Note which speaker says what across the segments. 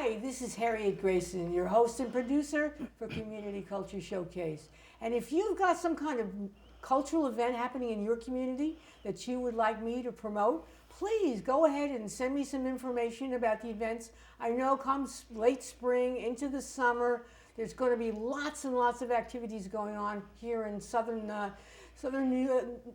Speaker 1: Hi, this is Harriet Grayson, your host and producer for Community Culture Showcase. And if you've got some kind of cultural event happening in your community that you would like me to promote, please go ahead and send me some information about the events. I know comes late spring into the summer, there's going to be lots and lots of activities going on here in southern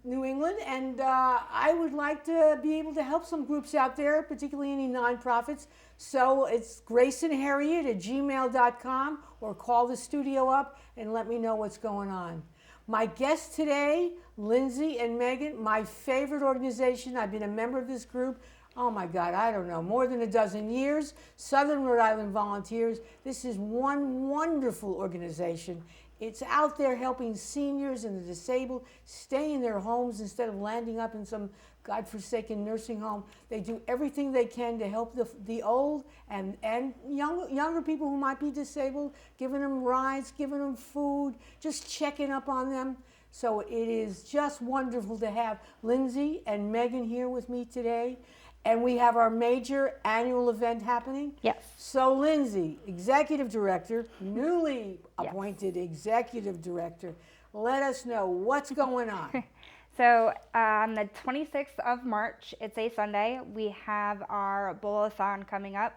Speaker 1: New England, and I would like to be able to help some groups out there, particularly any nonprofits. So it's graysonharriet@gmail.com, or call the studio up and let me know what's going on. My guests today, Lindsay and Megan, my favorite organization. I've been a member of this group, oh my God, I don't know, more than a dozen years. Southern Rhode Island Volunteers. This is one wonderful organization. It's out there helping seniors and the disabled stay in their homes instead of landing up in some godforsaken nursing home. They do everything they can to help the old and younger people who might be disabled, giving them rides, giving them food, just checking up on them. So it is just wonderful to have Lindsay and Megan here with me today. And we have our major annual event happening.
Speaker 2: Yes.
Speaker 1: So Lindsay, Executive Director, newly appointed Executive Director, let us know what's going on.
Speaker 2: So on the 26th of March, it's a Sunday, we have our bowl-a-thon coming up.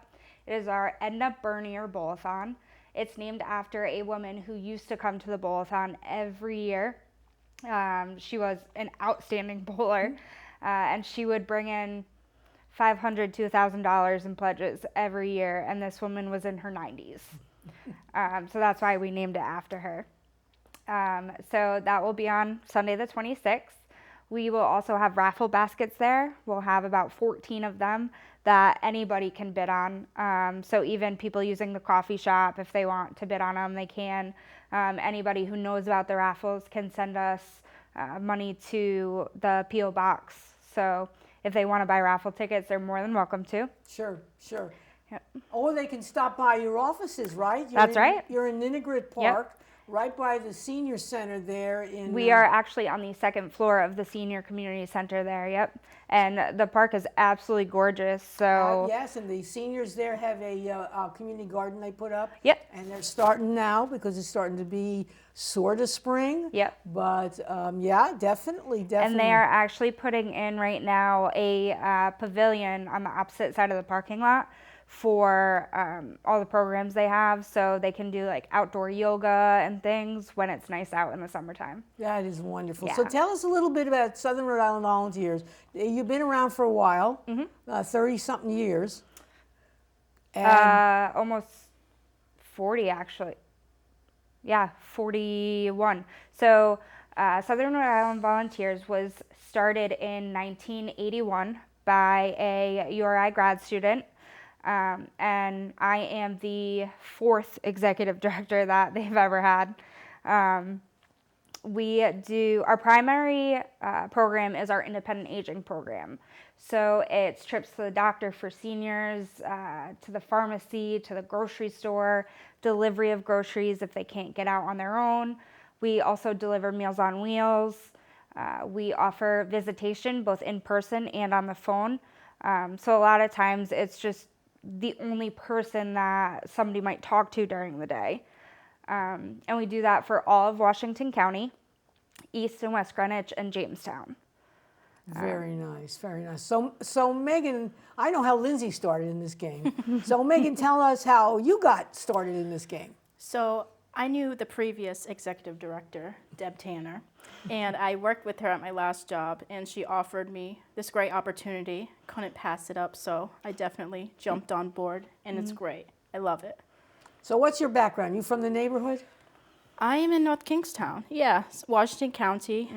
Speaker 2: It is our Edna Bernier bowl-a-thon. It's named after a woman who used to come to the bowl-a-thon every year. She was an outstanding bowler, and she would bring in $500 to $1,000 in pledges every year, and this woman was in her 90s. So that's why we named it after her. So that will be on Sunday the 26th. We will also have raffle baskets there. We'll have about 14 of them that anybody can bid on. So even people using the coffee shop, if they want to bid on them, they can. Anybody who knows about the raffles can send us money to the P.O. Box. So if they want to buy raffle tickets, they're more than welcome to.
Speaker 1: Sure.
Speaker 2: Yep.
Speaker 1: Or they can stop by your offices, right?
Speaker 2: That's right.
Speaker 1: You're in Ninigret Park, right by the senior center there.
Speaker 2: We are actually on the second floor of the senior community center there, yep. And the park is absolutely gorgeous, so.
Speaker 1: Yes, and the seniors there have a community garden they put up.
Speaker 2: Yep.
Speaker 1: And they're starting now because it's starting to be sort of spring.
Speaker 2: Yep.
Speaker 1: But yeah, definitely.
Speaker 2: And they are actually putting in right now a pavilion on the opposite side of the parking lot for all the programs they have, so they can do like outdoor yoga and things when it's nice out in the summertime.
Speaker 1: That is wonderful.
Speaker 2: Yeah.
Speaker 1: So tell us a little bit about Southern Rhode Island Volunteers. You've been around for a while, 30-something years. And
Speaker 2: Almost 40 actually. Yeah, 41. So Southern Rhode Island Volunteers was started in 1981 by a URI grad student. And I am the 4th executive director that they've ever had. Our primary program is our independent aging program. So it's trips to the doctor for seniors, to the pharmacy, to the grocery store, delivery of groceries if they can't get out on their own. We also deliver Meals on Wheels. We offer visitation both in person and on the phone. So a lot of times it's just the only person that somebody might talk to during the day. And we do that for all of Washington County, East and West Greenwich, and Jamestown.
Speaker 1: Very nice, very nice. So Megan, I know how Lindsay started in this game. So Megan, tell us how you got started in this game.
Speaker 3: So I knew the previous executive director, Deb Tanner, and I worked with her at my last job, and she offered me this great opportunity. Couldn't pass it up, so I definitely jumped on board, and it's great. I love it.
Speaker 1: So what's your background? You from the neighborhood?
Speaker 3: I am in North Kingstown, Washington County.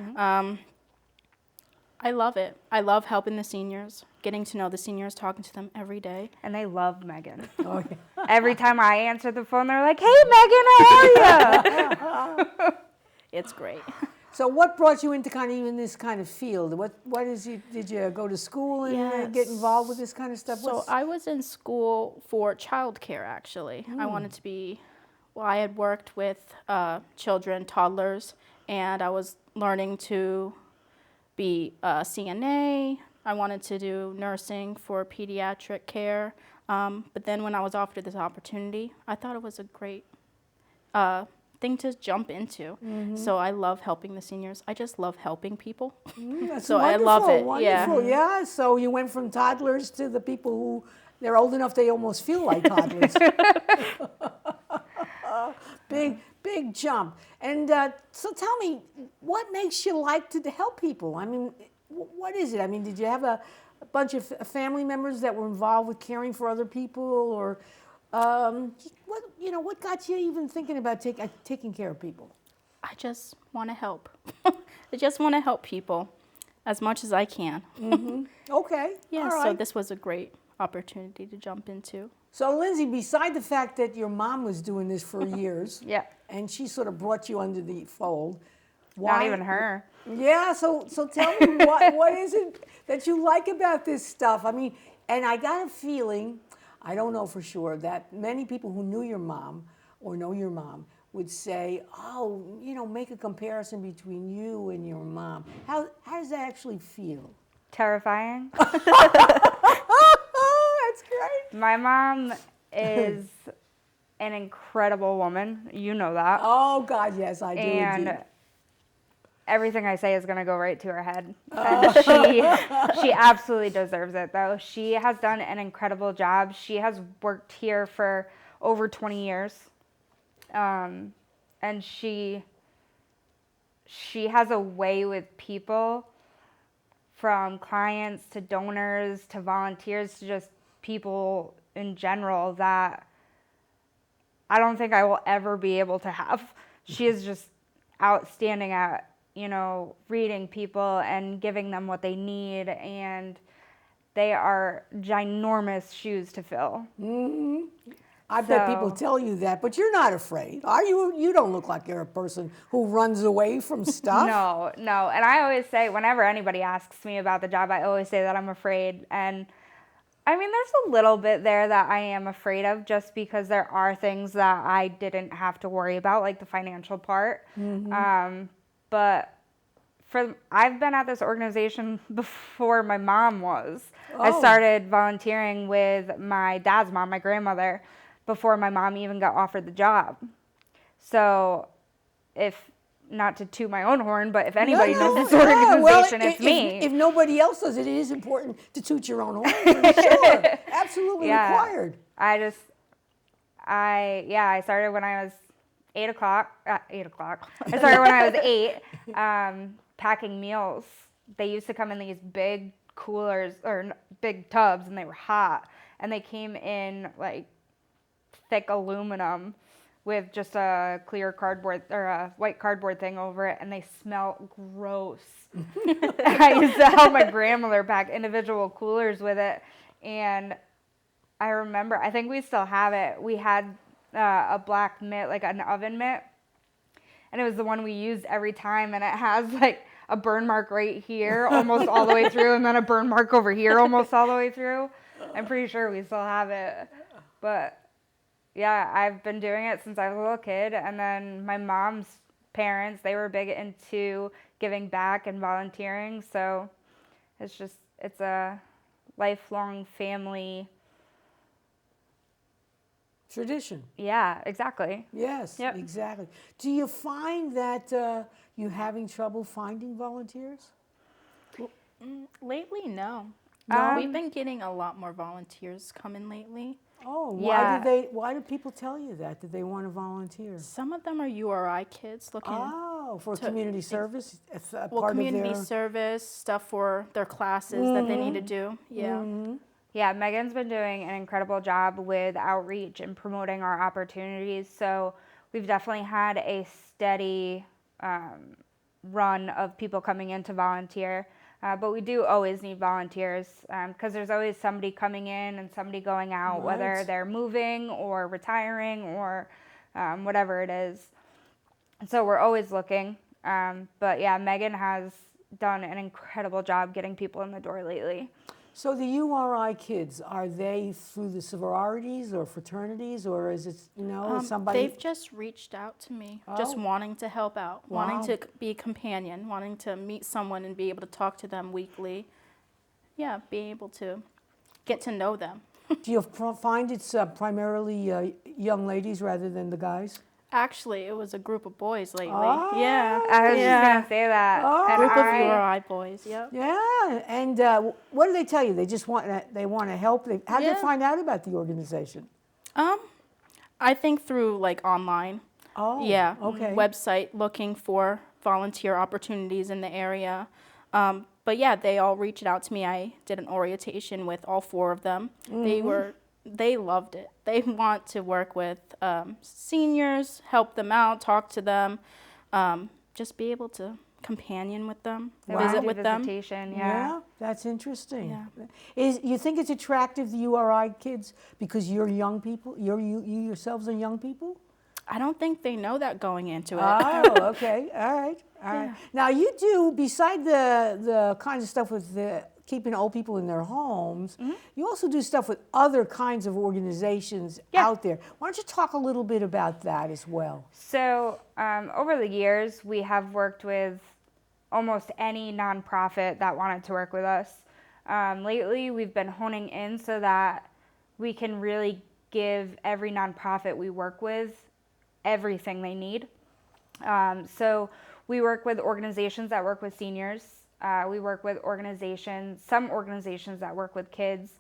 Speaker 3: I love it. I love helping the seniors, getting to know the seniors, talking to them every day.
Speaker 2: And they love Megan.
Speaker 1: Oh, yeah.
Speaker 2: Every time I answer the phone, they're like, "Hey, Megan, how are you?"
Speaker 3: It's great.
Speaker 1: So what brought you into in this kind of field? Did you go to school and get involved with this kind of stuff?
Speaker 3: So I was in school for childcare, actually. I wanted to be, I had worked with children, toddlers, and I was learning to be a CNA. I wanted to do nursing for pediatric care. But then when I was offered this opportunity, I thought it was a great thing to jump into. So I love helping the seniors. I just love helping people.
Speaker 1: That's
Speaker 3: So
Speaker 1: wonderful,
Speaker 3: I love it.
Speaker 1: wonderful.
Speaker 3: Yeah.
Speaker 1: Yeah. So you went from toddlers to the people who they're old enough they almost feel like toddlers. Big jump. And so tell me, what makes you like to help people? I mean, what is it? I mean, did you have a bunch of family members that were involved with caring for other people, or what got you even thinking about taking care of people?
Speaker 3: I just want to help. I just want to help people as much as I can.
Speaker 1: Okay.
Speaker 3: Yeah,
Speaker 1: All
Speaker 3: so
Speaker 1: right.
Speaker 3: this was a great opportunity to jump into.
Speaker 1: So Lindsay, beside the fact that your mom was doing this for years,
Speaker 2: Yeah.
Speaker 1: and she sort of brought you under the fold,
Speaker 2: Not even her.
Speaker 1: Yeah, so tell me what is it that you like about this stuff? I mean, and I got a feeling, I don't know for sure, that many people who knew your mom or know your mom would say, oh, make a comparison between you and your mom. How does that actually feel?
Speaker 2: Terrifying.
Speaker 1: Oh, that's great.
Speaker 2: My mom is an incredible woman. You know that.
Speaker 1: Oh, God, yes, I do
Speaker 2: And
Speaker 1: indeed.
Speaker 2: everything I say is going to go right to her head. And she absolutely deserves it, though. She has done an incredible job. She has worked here for over 20 years. And she has a way with people, from clients to donors to volunteers to just people in general, that I don't think I will ever be able to have. She is just outstanding at, reading people and giving them what they need, and they are ginormous shoes to fill.
Speaker 1: I bet
Speaker 2: So-
Speaker 1: people tell you that, but you're not afraid, are you? You don't look like you're a person who runs away from stuff.
Speaker 2: No. And I always say, whenever anybody asks me about the job, I always say that I'm afraid. And I mean, there's a little bit there that I am afraid of, just because there are things that I didn't have to worry about, like the financial part. But I've been at this organization before my mom was. I
Speaker 1: Oh.
Speaker 2: started volunteering with my dad's mom, my grandmother, before my mom even got offered the job. So, if not to toot my own horn, but if anybody knows this organization,
Speaker 1: well,
Speaker 2: it's me.
Speaker 1: If nobody else does it, it is important to toot your own horn. For sure, absolutely required.
Speaker 2: I started when I was 8 o'clock. 8 o'clock. I started when I was 8, packing meals. They used to come in these big coolers or big tubs, and they were hot. And they came in like thick aluminum with just a clear cardboard or a white cardboard thing over it, and they smell gross. I used to help my grandmother pack individual coolers with it, and I remember, I think we still have it. We had a black mitt, like an oven mitt, and it was the one we used every time, and it has like a burn mark right here almost all the way through, and then a burn mark over here almost all the way through. I'm pretty sure we still have it. But yeah, I've been doing it since I was a little kid. And then my mom's parents, they were big into giving back and volunteering. So it's a lifelong family.
Speaker 1: Tradition.
Speaker 2: Yeah, exactly.
Speaker 1: Yes,
Speaker 2: Yep.
Speaker 1: exactly. Do you find that you're having trouble finding volunteers?
Speaker 3: Lately, no.
Speaker 2: No?
Speaker 3: We've been getting a lot more volunteers coming lately.
Speaker 1: Oh,
Speaker 2: Yeah.
Speaker 1: why do people tell you that they want to volunteer?
Speaker 3: Some of them are URI kids looking
Speaker 1: For community service, it's a part
Speaker 3: community
Speaker 1: of their...
Speaker 3: service, stuff for their classes that they need to do. Yeah.
Speaker 2: Yeah, Megan's been doing an incredible job with outreach and promoting our opportunities. So we've definitely had a steady run of people coming in to volunteer. But we do always need volunteers because there's always somebody coming in and somebody going out, whether
Speaker 1: Right.
Speaker 2: they're moving or retiring or whatever it is. So we're always looking. But yeah, Megan has done an incredible job getting people in the door lately.
Speaker 1: So the URI kids, are they through the sororities or fraternities, or is it, somebody...
Speaker 3: They've just reached out to me, just
Speaker 1: Oh.
Speaker 3: wanting to help out,
Speaker 1: Wow.
Speaker 3: wanting to be a companion, wanting to meet someone and be able to talk to them weekly. Yeah, being able to get to know them.
Speaker 1: Do you find it's primarily young ladies rather than the guys?
Speaker 3: Actually, it was a group of boys lately.
Speaker 1: Oh.
Speaker 3: Yeah.
Speaker 2: I was just gonna say that.
Speaker 1: Oh.
Speaker 2: And
Speaker 3: Group of
Speaker 2: I-
Speaker 3: URI boys. Yep.
Speaker 1: Yeah, and what do they tell you? They just want to help. How did they
Speaker 3: Yeah.
Speaker 1: find out about the organization?
Speaker 3: I think through like online.
Speaker 1: Oh,
Speaker 3: Yeah.
Speaker 1: okay.
Speaker 3: Website looking for volunteer opportunities in the area. But yeah, they all reached out to me. I did an orientation with all 4 of them. They loved it. They want to work with seniors, help them out, talk to them, just be able to companion with them,
Speaker 2: They wanna
Speaker 3: visit
Speaker 2: do
Speaker 3: with them.
Speaker 2: visitation,
Speaker 1: Yeah, that's interesting.
Speaker 3: Yeah.
Speaker 1: You think it's attractive, the URI kids, because you're young people? You yourselves are young people?
Speaker 3: I don't think they know that going into it.
Speaker 1: Oh, okay. All right. Now, you do, beside the kinds of stuff with keeping old people in their homes, you also do stuff with other kinds of organizations out there. Why don't you talk a little bit about that as well?
Speaker 2: So over the years, we have worked with almost any nonprofit that wanted to work with us. Lately, we've been honing in so that we can really give every nonprofit we work with everything they need. So we work with organizations that work with seniors. We work with some organizations that work with kids,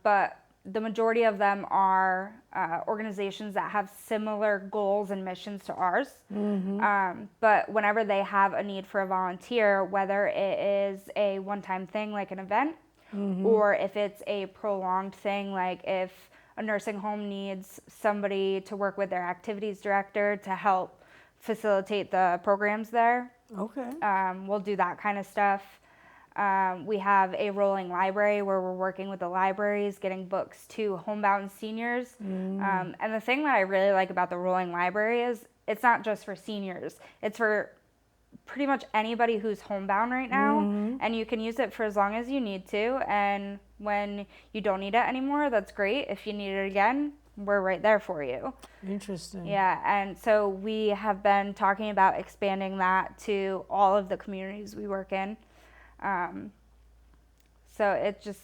Speaker 2: but the majority of them are organizations that have similar goals and missions to ours. But whenever they have a need for a volunteer, whether it is a one-time thing like an event, or if it's a prolonged thing, like if a nursing home needs somebody to work with their activities director to help facilitate the programs there,
Speaker 1: Okay.
Speaker 2: we'll do that kind of stuff. We have a rolling library where we're working with the libraries, getting books to homebound seniors. And the thing that I really like about the rolling library is it's not just for seniors. It's for pretty much anybody who's homebound right now. And you can use it for as long as you need to. And when you don't need it anymore, that's great. If you need it again, we're right there for you.
Speaker 1: Interesting.
Speaker 2: Yeah, and so we have been talking about expanding that to all of the communities we work in. So it's just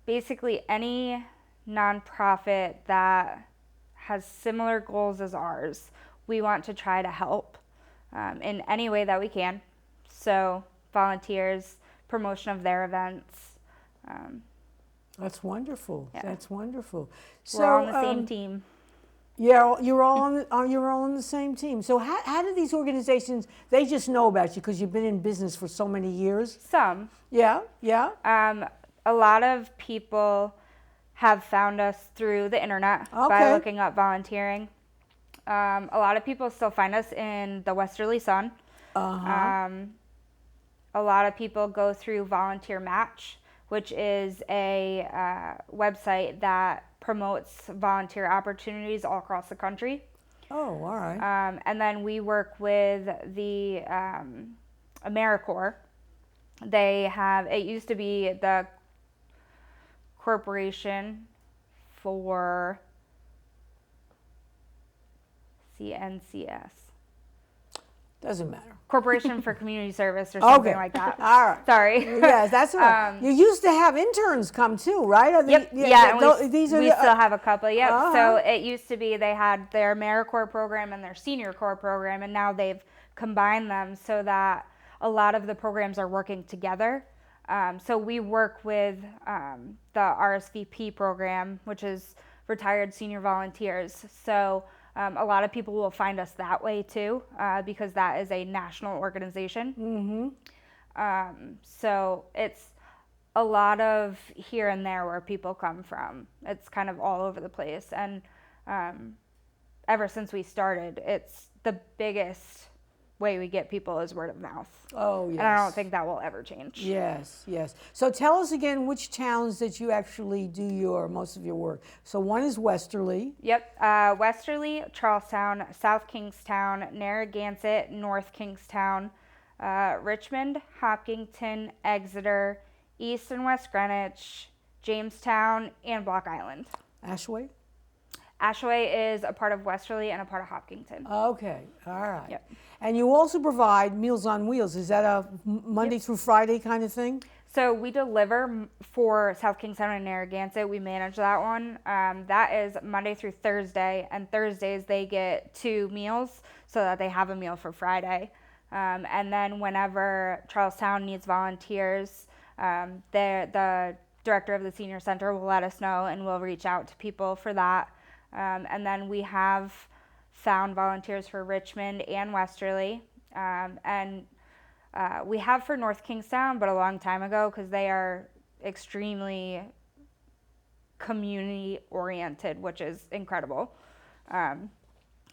Speaker 2: basically any nonprofit that has similar goals as ours, we want to try to help in any way that we can. So volunteers, promotion of their events.
Speaker 1: That's wonderful.
Speaker 2: Yeah.
Speaker 1: That's wonderful.
Speaker 2: We're all on the same team.
Speaker 1: Yeah, you're all on the same team. So how do these organizations? They just know about you because you've been in business for so many years.
Speaker 2: Some.
Speaker 1: Yeah.
Speaker 2: A lot of people have found us through the internet by looking up volunteering. A lot of people still find us in the Westerly Sun. A lot of people go through Volunteer Match, which is a website that promotes volunteer opportunities all across the country.
Speaker 1: Oh, all right.
Speaker 2: And then we work with the AmeriCorps. It used to be the Corporation for CNCS.
Speaker 1: Doesn't matter.
Speaker 2: Corporation for Community Service or something like that.
Speaker 1: All right.
Speaker 2: Sorry.
Speaker 1: Yes, that's right. You used to have interns come too, right?
Speaker 2: Yep. We still have a couple. Yep.
Speaker 1: Uh-huh.
Speaker 2: So it used to be they had their AmeriCorps program and their Senior Corps program, and now they've combined them so that a lot of the programs are working together. So we work with the RSVP program, which is Retired Senior Volunteers. So a lot of people will find us that way too, because that is a national organization. So it's a lot of here and there where people come from. It's kind of all over the place. And ever since we started, it's the biggest way we get people is word of mouth.
Speaker 1: Oh, yes.
Speaker 2: And I don't think that will ever change.
Speaker 1: Yes. So tell us again which towns that you actually do most of your work. So one is Westerly.
Speaker 2: Yep. Westerly, Charlestown, South Kingstown, Narragansett, North Kingstown, Richmond, Hopkinton, Exeter, East and West Greenwich, Jamestown, and Block Island.
Speaker 1: Ashway?
Speaker 2: Ashway is a part of Westerly and a part of Hopkinton.
Speaker 1: Okay. All right.
Speaker 2: Yep.
Speaker 1: And you also provide Meals on Wheels. Is that a Monday through Friday kind of thing?
Speaker 2: So we deliver for South Kingstown and Narragansett. We manage that one. That is Monday through Thursday, and Thursdays they get 2 meals so that they have a meal for Friday. And then whenever Charlestown needs volunteers, the director of the senior center will let us know, and we'll reach out to people for that. And then we have found volunteers for Richmond and Westerly, and we have for North Kingstown, but a long time ago, because they are extremely community oriented, which is incredible.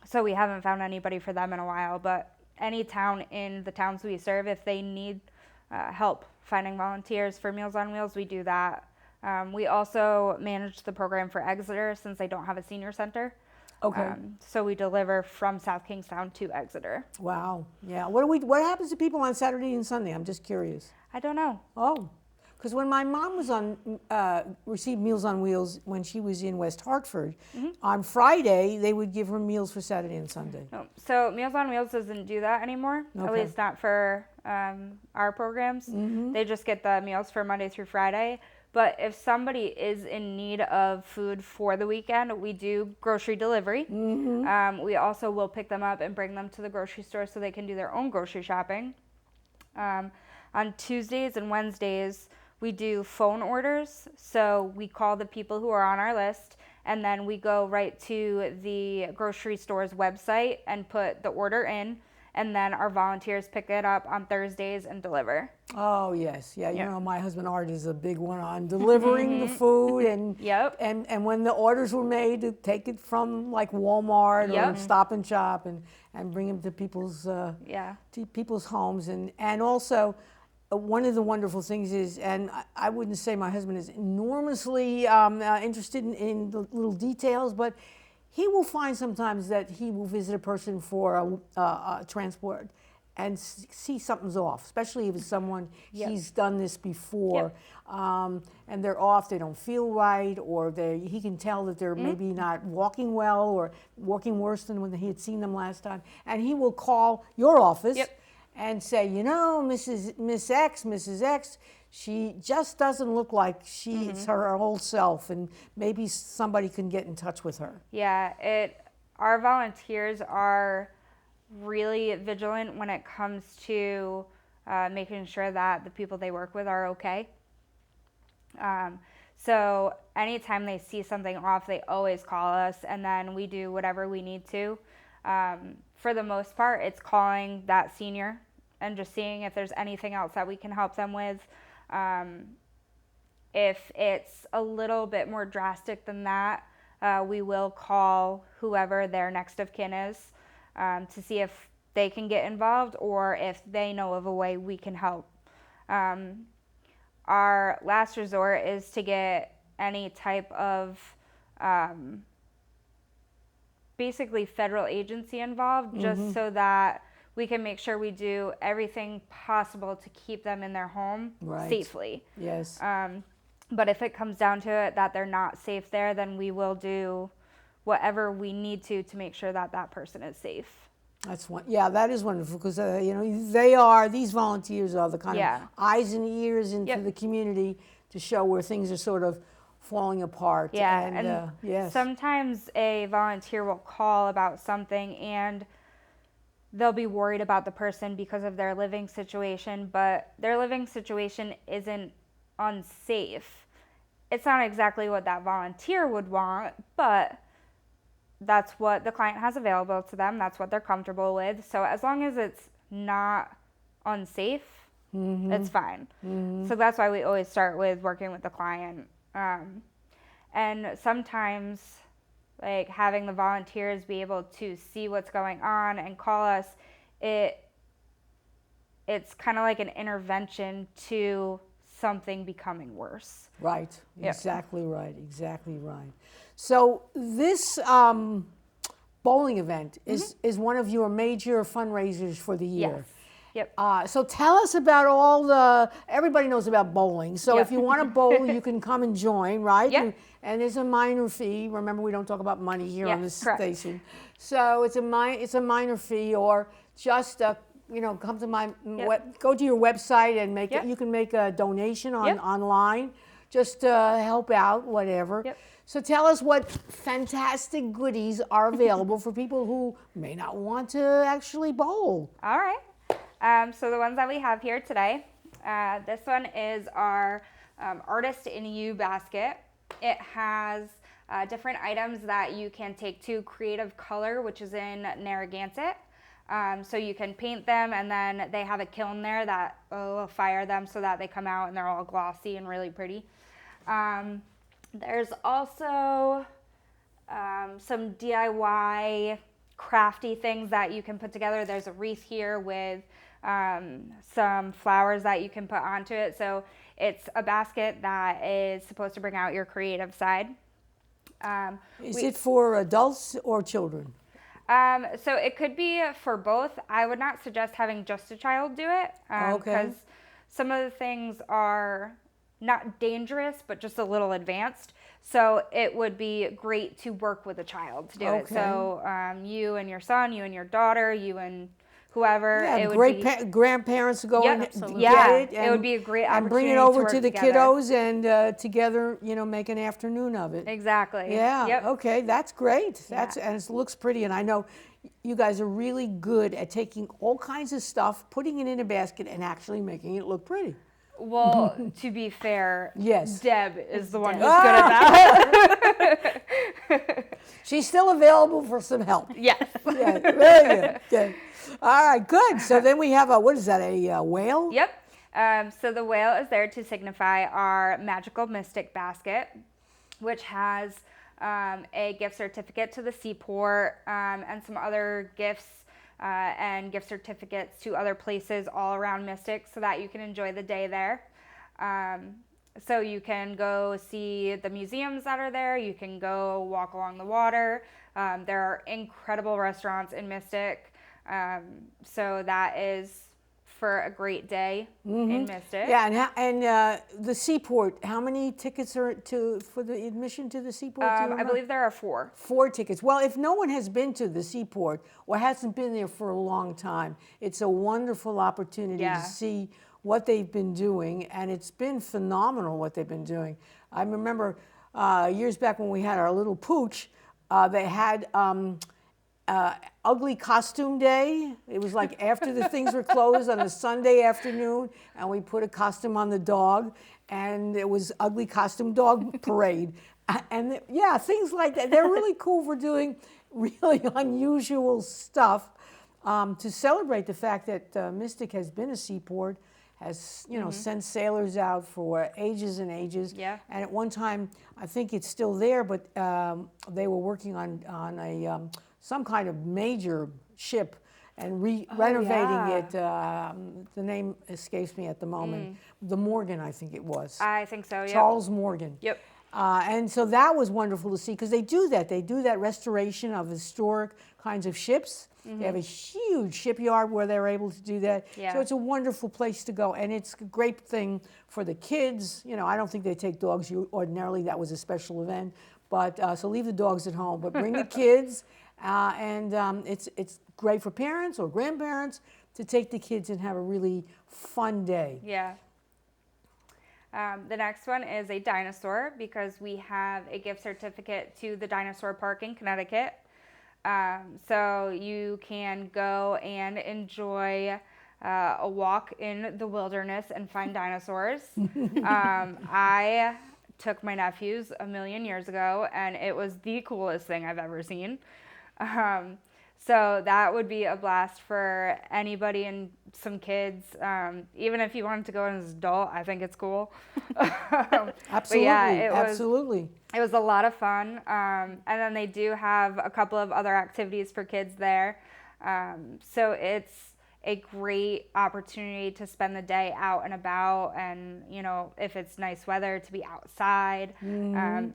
Speaker 2: So we haven't found anybody for them in a while, but any town in the towns we serve, if they need help finding volunteers for Meals on Wheels, we do that. We also manage the program for Exeter since they don't have a senior center.
Speaker 1: Okay.
Speaker 2: So we deliver from South Kingstown to Exeter.
Speaker 1: Wow. Yeah. What happens to people on Saturday and Sunday? I'm just curious.
Speaker 2: I don't know.
Speaker 1: Oh, because when my mom was received Meals on Wheels when she was in West Hartford, on Friday they would give her meals for Saturday and Sunday.
Speaker 2: No. So Meals on Wheels doesn't do that anymore, at
Speaker 1: Okay.
Speaker 2: least not for our programs. They just get the meals for Monday through Friday. But if somebody is in need of food for the weekend, we do grocery delivery. We also will pick them up and bring them to the grocery store so they can do their own grocery shopping. On Tuesdays and Wednesdays, we do phone orders. So we call the people who are on our list, and then we go right to the grocery store's website and put the order in. And then our volunteers pick it up on Thursdays and deliver.
Speaker 1: Oh yes, yeah. You know, my husband Art is a big one on delivering the food, and
Speaker 2: Yep.
Speaker 1: and when the orders were made, to take it from like Walmart or
Speaker 2: Yep.
Speaker 1: Stop and Shop and bring them to people's homes, and also. One of the wonderful things is, and I wouldn't say my husband is enormously interested in the little details, but he will find sometimes that he will visit a person for a transport and see something's off, especially if it's someone he's done this before, and they're off, they don't feel right, or he can tell that they're maybe not walking well or walking worse than when he had seen them last time, and he will call your office and say, you know, Mrs. X, she just doesn't look like she's her old self, and maybe somebody can get in touch with her.
Speaker 2: Yeah, our volunteers are really vigilant when it comes to making sure that the people they work with are okay. So anytime they see something off, they always call us, and then we do whatever we need to. For the most part, it's calling that senior and just seeing if there's anything else that we can help them with. If it's a little bit more drastic than that, we will call whoever their next of kin is to see if they can get involved or if they know of a way we can help. Our last resort is to get any type of basically federal agency involved, just so that we can make sure we do everything possible to keep them in their home safely.
Speaker 1: Yes.
Speaker 2: But if it comes down to it that they're not safe there, then we will do whatever we need to make sure that that person is safe.
Speaker 1: That is wonderful, because these volunteers are the kind of eyes and ears into the community to show where things are sort of falling apart.
Speaker 2: Yeah, and sometimes a volunteer will call about something and they'll be worried about the person because of their living situation, but their living situation isn't unsafe. It's not exactly what that volunteer would want, but that's what the client has available to them. That's what they're comfortable with. So as long as it's not unsafe, it's fine. So that's why we always start with working with the client. And sometimes, like, having the volunteers be able to see what's going on and call us, it's kind of like an intervention to something becoming worse.
Speaker 1: Right. Exactly right. So this bowling event is one of your major fundraisers for the year.
Speaker 2: Yep.
Speaker 1: So tell us about everybody knows about bowling. So if you want to bowl, you can come and join, right?
Speaker 2: Yep.
Speaker 1: And there's a minor fee. Remember, we don't talk about money here on this
Speaker 2: correct.
Speaker 1: station. So it's a minor fee, or just come to my go to your website and make
Speaker 2: Yep.
Speaker 1: it. You can make a donation
Speaker 2: Yep.
Speaker 1: online, just to help out, whatever.
Speaker 2: Yep.
Speaker 1: So tell us what fantastic goodies are available for people who may not want to actually bowl.
Speaker 2: All right. So the ones that we have here today, this one is our Artist in You basket. It has different items that you can take to Creative Color, which is in Narragansett. So you can paint them, and then they have a kiln there that will fire them so that they come out and they're all glossy and really pretty. There's also some DIY crafty things that you can put together. There's a wreath here with some flowers that you can put onto it. So it's a basket that is supposed to bring out your creative side.
Speaker 1: Is it for adults or children?
Speaker 2: So it could be for both. I would not suggest having just a child do it because some of the things are not dangerous, but just a little advanced. So it would be great to work with a child to do it. So you and your son, you and your daughter, you and whoever.
Speaker 1: Yeah,
Speaker 2: it would
Speaker 1: great
Speaker 2: be,
Speaker 1: grandparents go and
Speaker 3: absolutely.
Speaker 1: get it.
Speaker 2: it would be a great opportunity
Speaker 1: and bring it over
Speaker 2: to,
Speaker 1: to the
Speaker 2: together.
Speaker 1: kiddos and together, make an afternoon of it.
Speaker 2: Exactly.
Speaker 1: Yeah.
Speaker 2: Yep.
Speaker 1: Okay, that's great.
Speaker 2: Yeah.
Speaker 1: And it looks pretty. And I know you guys are really good at taking all kinds of stuff, putting it in a basket, and actually making it look pretty.
Speaker 2: Well, to be fair,
Speaker 1: Yes.
Speaker 2: Deb is the one who's good at that.
Speaker 1: She's still available for some help.
Speaker 2: Yes.
Speaker 1: Yeah, very good. Good. All right, good. So then we have what is that, a whale?
Speaker 2: Yep. So the whale is there to signify our magical mystic basket, which has a gift certificate to the seaport and some other gifts and gift certificates to other places all around Mystic so that you can enjoy the day there. So you can go see the museums that are there. You can go walk along the water. There are incredible restaurants in Mystic. So that is for a great day in Mystic.
Speaker 1: Yeah, and the seaport, how many tickets are for the admission to the seaport? Do you
Speaker 2: I
Speaker 1: remember?
Speaker 2: believe there are 4.
Speaker 1: 4 tickets. Well, if no one has been to the seaport or hasn't been there for a long time, it's a wonderful opportunity
Speaker 2: Yeah.
Speaker 1: to see what they've been doing, and it's been phenomenal what they've been doing. I remember years back when we had our little pooch, they had ugly costume day. It was like after the things were closed on a Sunday afternoon, and we put a costume on the dog, and it was ugly costume dog parade. And yeah, things like that. They're really cool for doing really unusual stuff to celebrate the fact that Mystic has been a seaport, has sent sailors out for ages and ages.
Speaker 2: Yeah.
Speaker 1: And at one time, I think it's still there, but they were working on a some kind of major ship and renovating
Speaker 2: yeah.
Speaker 1: it. The name escapes me at the moment. The Morgan, I think it was.
Speaker 2: I think so, yeah.
Speaker 1: Charles Morgan.
Speaker 2: Yep.
Speaker 1: And so that was wonderful to see because they do that. They do that restoration of historic kinds of ships. They have a huge shipyard where they're able to do that.
Speaker 2: Yeah.
Speaker 1: So it's a wonderful place to go. And it's a great thing for the kids. I don't think they take dogs ordinarily. That was a special event. But so leave the dogs at home. But bring the kids. And it's great for parents or grandparents to take the kids and have a really fun day.
Speaker 2: Yeah. The next one is a dinosaur because we have a gift certificate to the Dinosaur Park in Connecticut. So you can go and enjoy a walk in the wilderness and find dinosaurs. I took my nephews a million years ago, and it was the coolest thing I've ever seen. So that would be a blast for anybody and some kids. Even if you wanted to go as an adult, I think it's cool.
Speaker 1: Absolutely,
Speaker 2: yeah,
Speaker 1: absolutely.
Speaker 2: It was a lot of fun. And then they do have a couple of other activities for kids there. So it's a great opportunity to spend the day out and about, and if it's nice weather, to be outside,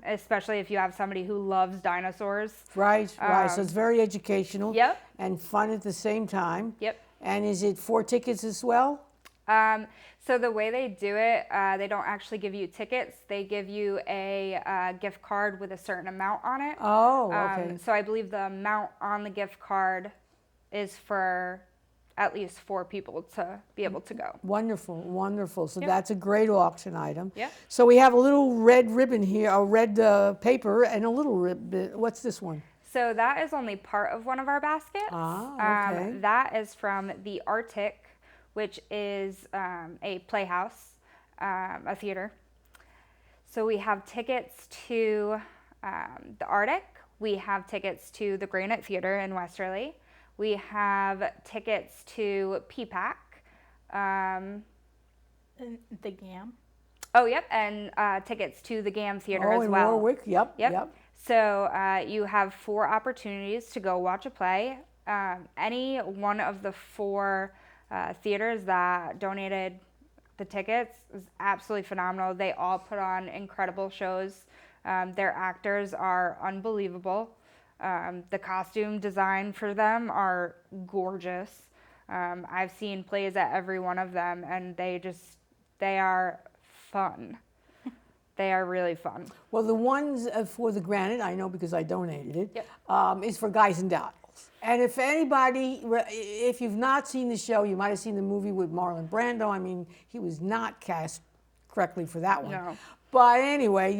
Speaker 2: especially if you have somebody who loves dinosaurs.
Speaker 1: Right. So it's very educational.
Speaker 2: Yep.
Speaker 1: And fun at the same time.
Speaker 2: Yep.
Speaker 1: And is it 4 tickets as well?
Speaker 2: So the way they do it, they don't actually give you tickets. They give you a gift card with a certain amount on it.
Speaker 1: Oh, okay.
Speaker 2: So I believe the amount on the gift card is for at least 4 people to be able to go.
Speaker 1: Wonderful, wonderful. So
Speaker 2: Yep.
Speaker 1: that's a great auction item.
Speaker 2: Yep.
Speaker 1: So we have a little red ribbon here, a red paper, and a little ribbon. What's this one?
Speaker 2: So that is only part of one of our baskets.
Speaker 1: Ah, okay.
Speaker 2: That is from the Arctic, which is a playhouse, a theater. So we have tickets to the Arctic. We have tickets to the Granite Theater in Westerly. We have tickets to PPAC.
Speaker 3: The GAM.
Speaker 2: Oh, yep, and tickets to the GAM Theater as
Speaker 1: in
Speaker 2: well.
Speaker 1: Warwick. Yep.
Speaker 2: So you have 4 opportunities to go watch a play. Any one of the 4 theaters that donated the tickets is absolutely phenomenal. They all put on incredible shows. Their actors are unbelievable. The costume design for them are gorgeous. I've seen plays at every one of them, and they are fun. They are really fun.
Speaker 1: Well, the ones for the Granite, I know because I donated it,
Speaker 2: Yep.
Speaker 1: is for guys and dolls. And if anybody, if you've not seen the show, you might have seen the movie with Marlon Brando. I mean, he was not cast correctly for that one.
Speaker 2: No.
Speaker 1: But anyway,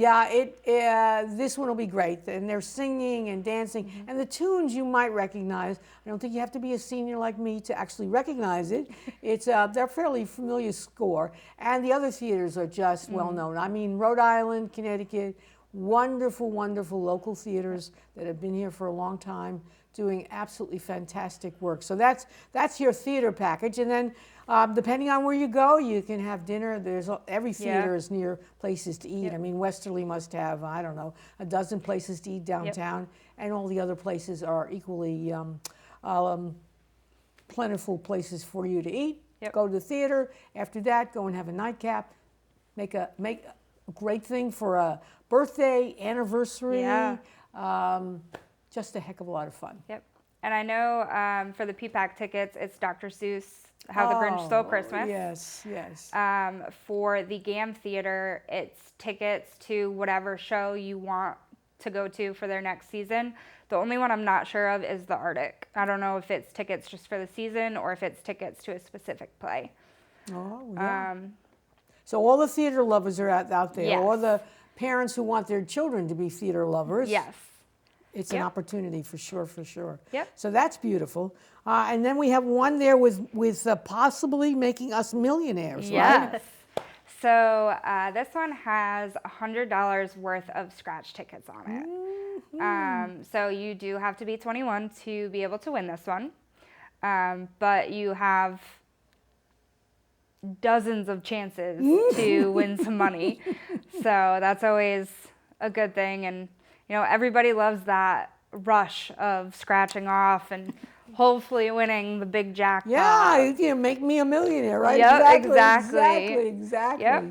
Speaker 1: this one will be great. And they're singing and dancing. And the tunes you might recognize. I don't think you have to be a senior like me to actually recognize it. They're fairly familiar score. And the other theaters are just well known. I mean, Rhode Island, Connecticut, wonderful, wonderful local theaters that have been here for a long time, doing absolutely fantastic work. So that's your theater package. And then depending on where you go, you can have dinner. Every theater is near places to eat.
Speaker 2: Yep.
Speaker 1: I mean, Westerly must have, I don't know, a dozen places to eat downtown. And all the other places are equally plentiful places for you to eat.
Speaker 2: Yep.
Speaker 1: Go to the theater. After that, go and have a nightcap. Make a great thing for a birthday, anniversary.
Speaker 2: Yeah.
Speaker 1: Just a heck of a lot of fun.
Speaker 2: Yep. And I know for the PPAC tickets, it's Dr. Seuss, How the Grinch Stole Christmas.
Speaker 1: Yes, yes.
Speaker 2: For the GAM Theater, it's tickets to whatever show you want to go to for their next season. The only one I'm not sure of is the Arctic. I don't know if it's tickets just for the season or if it's tickets to a specific play.
Speaker 1: Oh, yeah. So all the theater lovers are out there.
Speaker 2: Yes.
Speaker 1: All the parents who want their children to be theater lovers.
Speaker 2: Yes.
Speaker 1: It's an opportunity for sure, for sure.
Speaker 2: Yep.
Speaker 1: So that's beautiful. And then we have one there with possibly making us millionaires, right?
Speaker 2: Yes. So this one has $100 worth of scratch tickets on it.
Speaker 1: Mm-hmm.
Speaker 2: So you do have to be 21 to be able to win this one. But you have dozens of chances to win some money. So that's always a good thing. And, you know, everybody loves that rush of scratching off and hopefully winning the big jackpot.
Speaker 1: Yeah, you make me a millionaire, right?
Speaker 2: Yep,
Speaker 1: Exactly.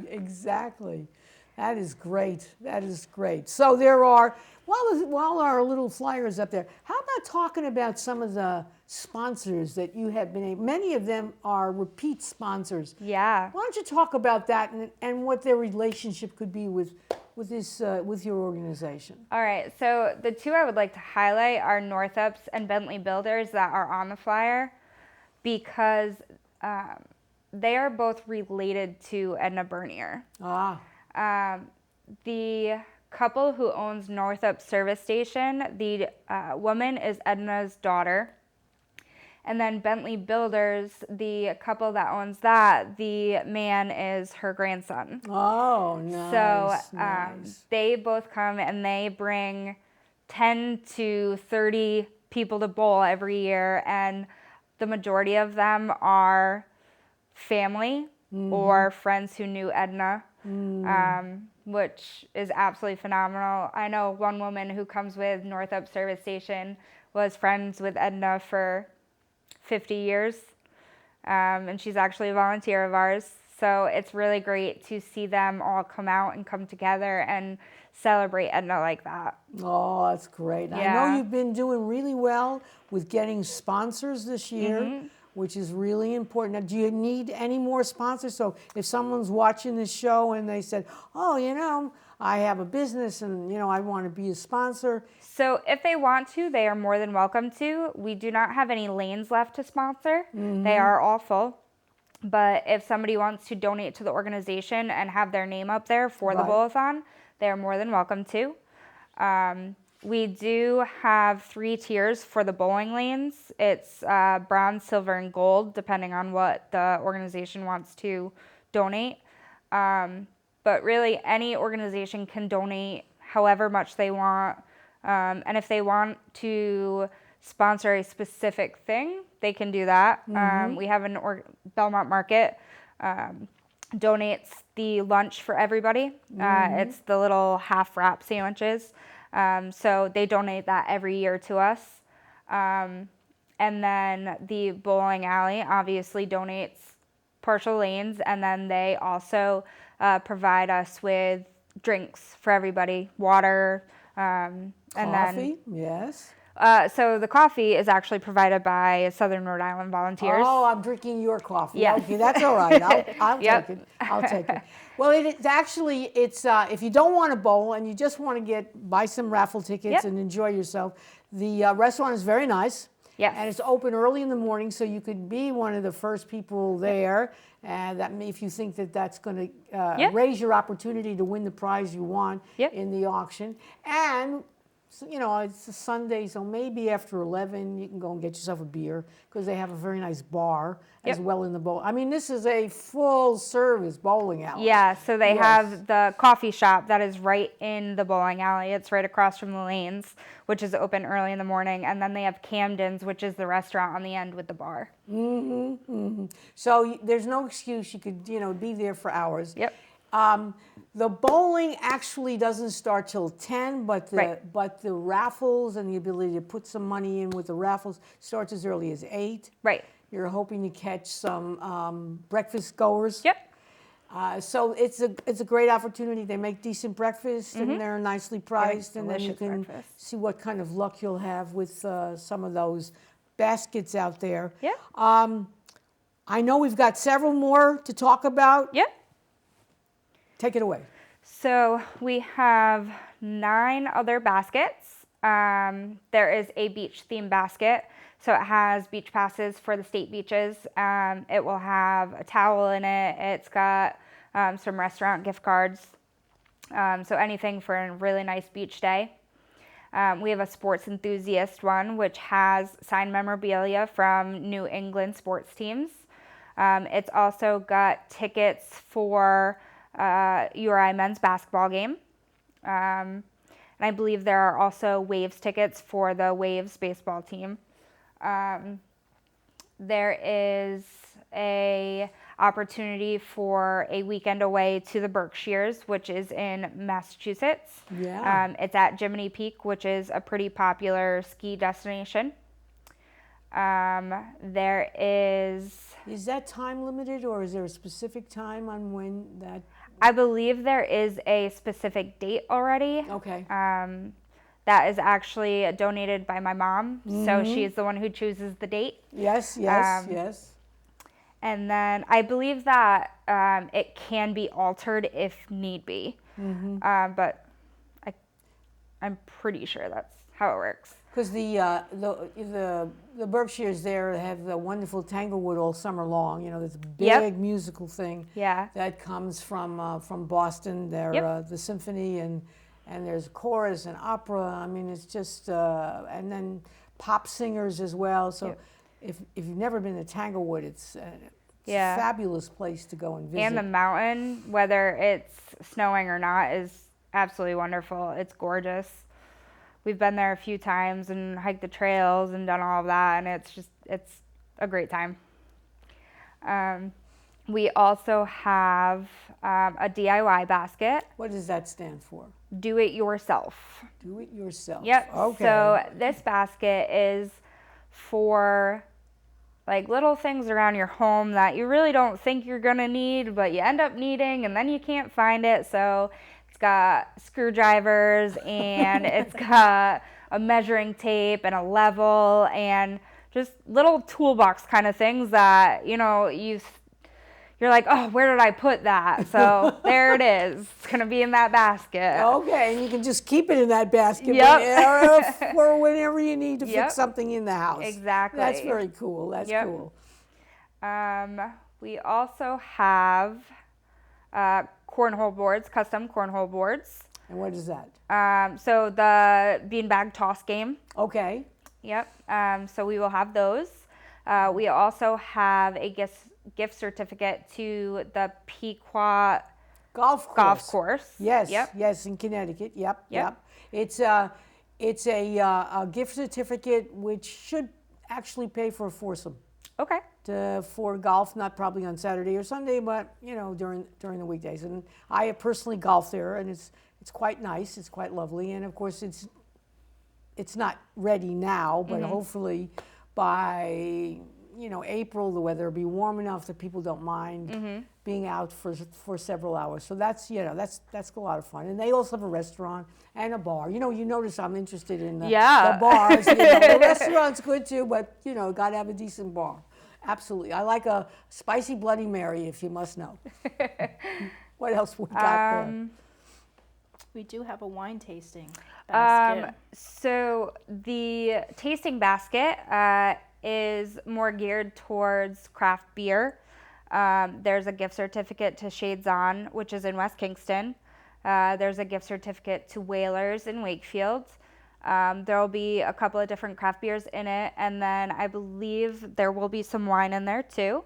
Speaker 1: Exactly. That is great. That is great. So there are, while our little flyers up there, how about talking about some of the sponsors that you have been able, many of them are repeat sponsors.
Speaker 2: Yeah.
Speaker 1: Why don't you talk about that and what their relationship could be with your organization?
Speaker 2: All right, so the 2 I would like to highlight are Northup's and Bentley Builders that are on the flyer because they are both related to Edna Bernier. The couple who owns Northup Service Station, the woman is Edna's daughter. And then Bentley Builders, the couple that owns that, the man is her grandson.
Speaker 1: Oh, nice.
Speaker 2: So
Speaker 1: nice.
Speaker 2: they both come and they bring 10 to 30 people to bowl every year. And the majority of them are family or friends who knew Edna, which is absolutely phenomenal. I know one woman who comes with Northup Service Station was friends with Edna for 50 years, and she's actually a volunteer of ours. So it's really great to see them all come out and come together and celebrate Edna like that.
Speaker 1: Oh, that's great.
Speaker 2: Yeah.
Speaker 1: I know you've been doing really well with getting sponsors this year, which is really important. Now, do you need any more sponsors? So if someone's watching this show and they said, oh, you know, I have a business and, I want to be a sponsor.
Speaker 2: So if they want to, they are more than welcome to. We do not have any lanes left to sponsor. They are all full. But if somebody wants to donate to the organization and have their name up there for the bowl-a-thon, they are more than welcome to. We do have 3 tiers for the bowling lanes. It's bronze, silver, and gold, depending on what the organization wants to donate. But really, any organization can donate however much they want. And if they want to sponsor a specific thing, they can do that. We have Belmont Market donates the lunch for everybody. It's the little half wrap sandwiches. So they donate that every year to us. And then the bowling alley obviously donates partial lanes, and then they also provide us with drinks for everybody, water, and
Speaker 1: Coffee, yes.
Speaker 2: So the coffee is actually provided by Southern Rhode Island volunteers.
Speaker 1: Oh, I'm drinking your coffee.
Speaker 2: Yes.
Speaker 1: Okay, that's all right. I'll
Speaker 2: Yep.
Speaker 1: take it. I'll take it. Well, it's if you don't want to bowl and you just want to buy some raffle tickets
Speaker 2: Yep.
Speaker 1: and enjoy yourself, the restaurant is very nice.
Speaker 2: Yes.
Speaker 1: And it's open early in the morning, so you could be one of the first people there. And if you think that's going to
Speaker 2: Yep.
Speaker 1: raise your opportunity to win the prize you want
Speaker 2: Yep.
Speaker 1: in the auction. And so, it's a Sunday, so maybe after 11 you can go and get yourself a beer, because they have a very nice bar as
Speaker 2: Yep.
Speaker 1: well in the bowl. I mean, this is a full-service bowling alley.
Speaker 2: Yeah, so they
Speaker 1: Yes.
Speaker 2: have the coffee shop that is right in the bowling alley. It's right across from the lanes, which is open early in the morning. And then they have Camden's, which is the restaurant on the end with the bar.
Speaker 1: So there's no excuse. You could, be there for hours.
Speaker 2: Yep.
Speaker 1: The bowling actually doesn't start till 10, but
Speaker 2: Right.
Speaker 1: the raffles and the ability to put some money in with the raffles starts as early as 8.
Speaker 2: Right.
Speaker 1: You're hoping to catch some breakfast goers.
Speaker 2: Yep.
Speaker 1: So it's a great opportunity. They make decent breakfast and they're nicely priced, and then you
Speaker 2: delicious
Speaker 1: can
Speaker 2: breakfast.
Speaker 1: see what kind of luck you'll have with some of those baskets out there.
Speaker 2: Yeah.
Speaker 1: I know we've got several more to talk about.
Speaker 2: Yep.
Speaker 1: Take it away.
Speaker 2: So we have 9 other baskets. There is a beach theme basket. So it has beach passes for the state beaches. It will have a towel in it. It's got some restaurant gift cards. So anything for a really nice beach day. We have a sports enthusiast one, which has signed memorabilia from New England sports teams. It's also got tickets for URI men's basketball game. And I believe there are also Waves tickets for the Waves baseball team. There is a opportunity for a weekend away to the Berkshires, which is in Massachusetts.
Speaker 1: Yeah.
Speaker 2: It's at Jiminy Peak, which is a pretty popular ski destination. There
Speaker 1: Is that time limited, or is there a specific time on when that?
Speaker 2: I believe there is a specific date already.
Speaker 1: Okay.
Speaker 2: That is actually donated by my mom. So she's the one who chooses the date.
Speaker 1: Yes.
Speaker 2: yes. And then I believe that it can be altered if need be. But I'm pretty sure that's how it works.
Speaker 1: Because the Berkshires there have the wonderful Tanglewood all summer long. There's a big
Speaker 2: Yep.
Speaker 1: musical thing
Speaker 2: Yeah.
Speaker 1: that comes from Boston. They're
Speaker 2: Yep.
Speaker 1: the symphony and there's chorus and opera. I mean, it's just and then pop singers as well. So
Speaker 2: Yep.
Speaker 1: if you've never been to Tanglewood, it's a
Speaker 2: Yeah.
Speaker 1: fabulous place to go and visit.
Speaker 2: And the mountain, whether it's snowing or not, is absolutely wonderful. It's gorgeous. We've been there a few times and hiked the trails and done all of that, and it's a great time. We also have a DIY basket,
Speaker 1: What does that stand for?
Speaker 2: do it yourself.
Speaker 1: Do it yourself.
Speaker 2: Yep.
Speaker 1: Okay.
Speaker 2: So this basket is for like little things around your home that you really don't think you're gonna need, but you end up needing, and then you can't find it. So it's got screwdrivers, and it's got a measuring tape and a level, and just little toolbox kind of things that you you're like, oh, where did I put that? So there it is. It's going to be in that basket.
Speaker 1: Okay, and you can just keep it in that basket
Speaker 2: Yep.
Speaker 1: for whenever you need to
Speaker 2: Yep.
Speaker 1: fix something in the house.
Speaker 2: Exactly.
Speaker 1: That's very cool. That's
Speaker 2: Yep.
Speaker 1: cool.
Speaker 2: We also have cornhole boards, custom cornhole boards.
Speaker 1: And what is that?
Speaker 2: So the beanbag toss game.
Speaker 1: Okay.
Speaker 2: Yep. So we will have those. We also have a gift certificate to the Pequot
Speaker 1: Golf course. Yes.
Speaker 2: Yep.
Speaker 1: Yes, in Connecticut. Yep.
Speaker 2: Yep.
Speaker 1: It's a gift certificate which should actually pay for a foursome.
Speaker 2: Okay.
Speaker 1: For golf, not probably on Saturday or Sunday, but during the weekdays. And I personally golf there, and it's quite nice. It's quite lovely, and of course it's not ready now, but hopefully by April the weather will be warm enough that people don't mind being out for several hours. So that's a lot of fun. And they also have a restaurant and a bar. You notice I'm interested in the bars. The restaurant's good too, but got to have a decent bar. Absolutely. I like a spicy Bloody Mary, if you must know. What else we got there?
Speaker 3: We do have a wine tasting basket.
Speaker 2: So the tasting basket is more geared towards craft beer. There's a gift certificate to Shades On, which is in West Kingston. There's a gift certificate to Whalers in Wakefield. There will be a couple of different craft beers in it, and then I believe there will be some wine in there too.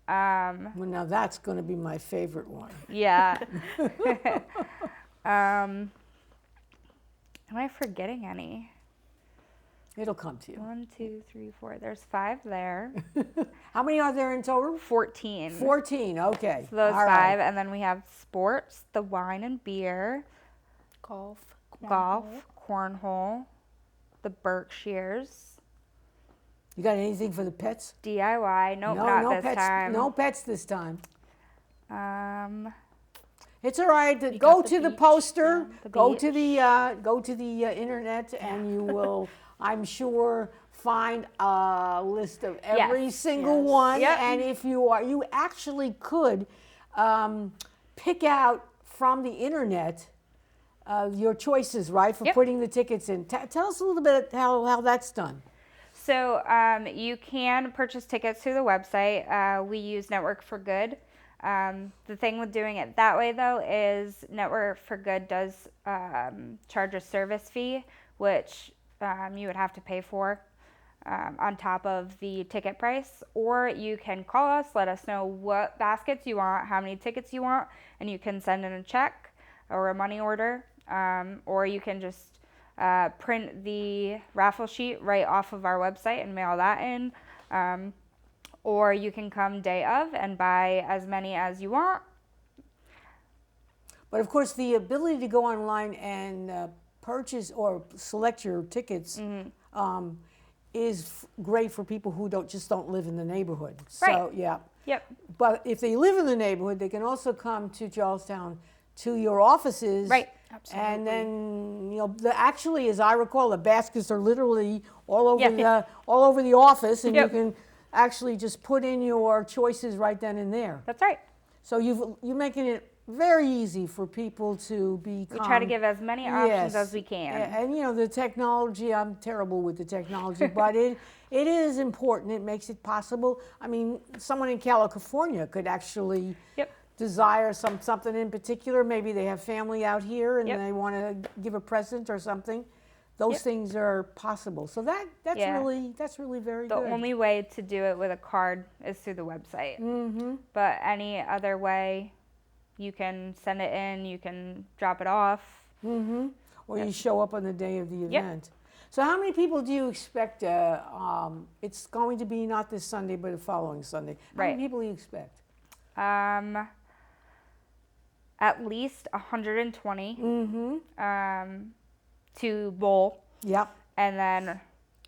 Speaker 1: Well, now that's going to be my favorite one.
Speaker 2: Yeah. Am I forgetting any?
Speaker 1: It'll come to you.
Speaker 2: 1, 2, 3, 4. There's 5 there.
Speaker 1: How many are there in total?
Speaker 2: 14.
Speaker 1: 14, okay.
Speaker 2: So those
Speaker 1: All
Speaker 2: 5,
Speaker 1: right.
Speaker 2: and then we have sports, the wine and beer,
Speaker 3: Golf,
Speaker 2: cornhole, the Berkshires,
Speaker 1: You got anything for the pets?
Speaker 2: DIY. Nope,
Speaker 1: No,
Speaker 2: not
Speaker 1: no
Speaker 2: this
Speaker 1: pets.
Speaker 2: time.
Speaker 1: No pets this time. It's all right. Go
Speaker 3: got the
Speaker 1: to the
Speaker 3: beach,
Speaker 1: poster.
Speaker 2: the
Speaker 1: Go to the internet, and you will, I'm sure, find a list of every
Speaker 2: Yes.
Speaker 1: single
Speaker 3: Yes.
Speaker 1: one.
Speaker 2: Yep.
Speaker 1: And if you actually could pick out from the internet your choices, right, for
Speaker 2: Yep.
Speaker 1: putting the tickets in. Tell us a little bit how that's done.
Speaker 2: So you can purchase tickets through the website. We use Network for Good. The thing with doing it that way, though, is Network for Good does charge a service fee, which you would have to pay for on top of the ticket price. Or you can call us, let us know what baskets you want, how many tickets you want, and you can send in a check or a money order. Or you can just print the raffle sheet right off of our website and mail that in. Or you can come day of and buy as many as you want.
Speaker 1: But of course, the ability to go online and purchase or select your tickets is great for people who don't live in the neighborhood. So
Speaker 2: Right.
Speaker 1: yeah.
Speaker 2: Yep.
Speaker 1: But if they live in the neighborhood, they can also come to Charlestown to your offices.
Speaker 2: Right.
Speaker 3: Absolutely.
Speaker 1: And then actually, as I recall, the baskets are literally all over all over the office, and
Speaker 2: Yep.
Speaker 1: you can actually just put in your choices right then and there.
Speaker 2: That's right.
Speaker 1: So you're making it very easy for people to become.
Speaker 2: We try to give as many options as we can.
Speaker 1: And the technology, I'm terrible with the technology, but it is important. It makes it possible. I mean, someone in California could actually desire something in particular. Maybe they have family out here and they want to give a present or something. Those things are possible. So that's really very
Speaker 2: The
Speaker 1: good.
Speaker 2: only way to do it with a card is through the website.
Speaker 1: Mm-hmm.
Speaker 2: But any other way, you can send it in, you can drop it off.
Speaker 1: Mm-hmm. Or you show up on the day of the event. So how many people do you expect? It's going to be not this Sunday, but the following Sunday. How many people do you expect?
Speaker 2: At least 120
Speaker 1: Mm-hmm.
Speaker 2: to bowl.
Speaker 1: Yep.
Speaker 2: And then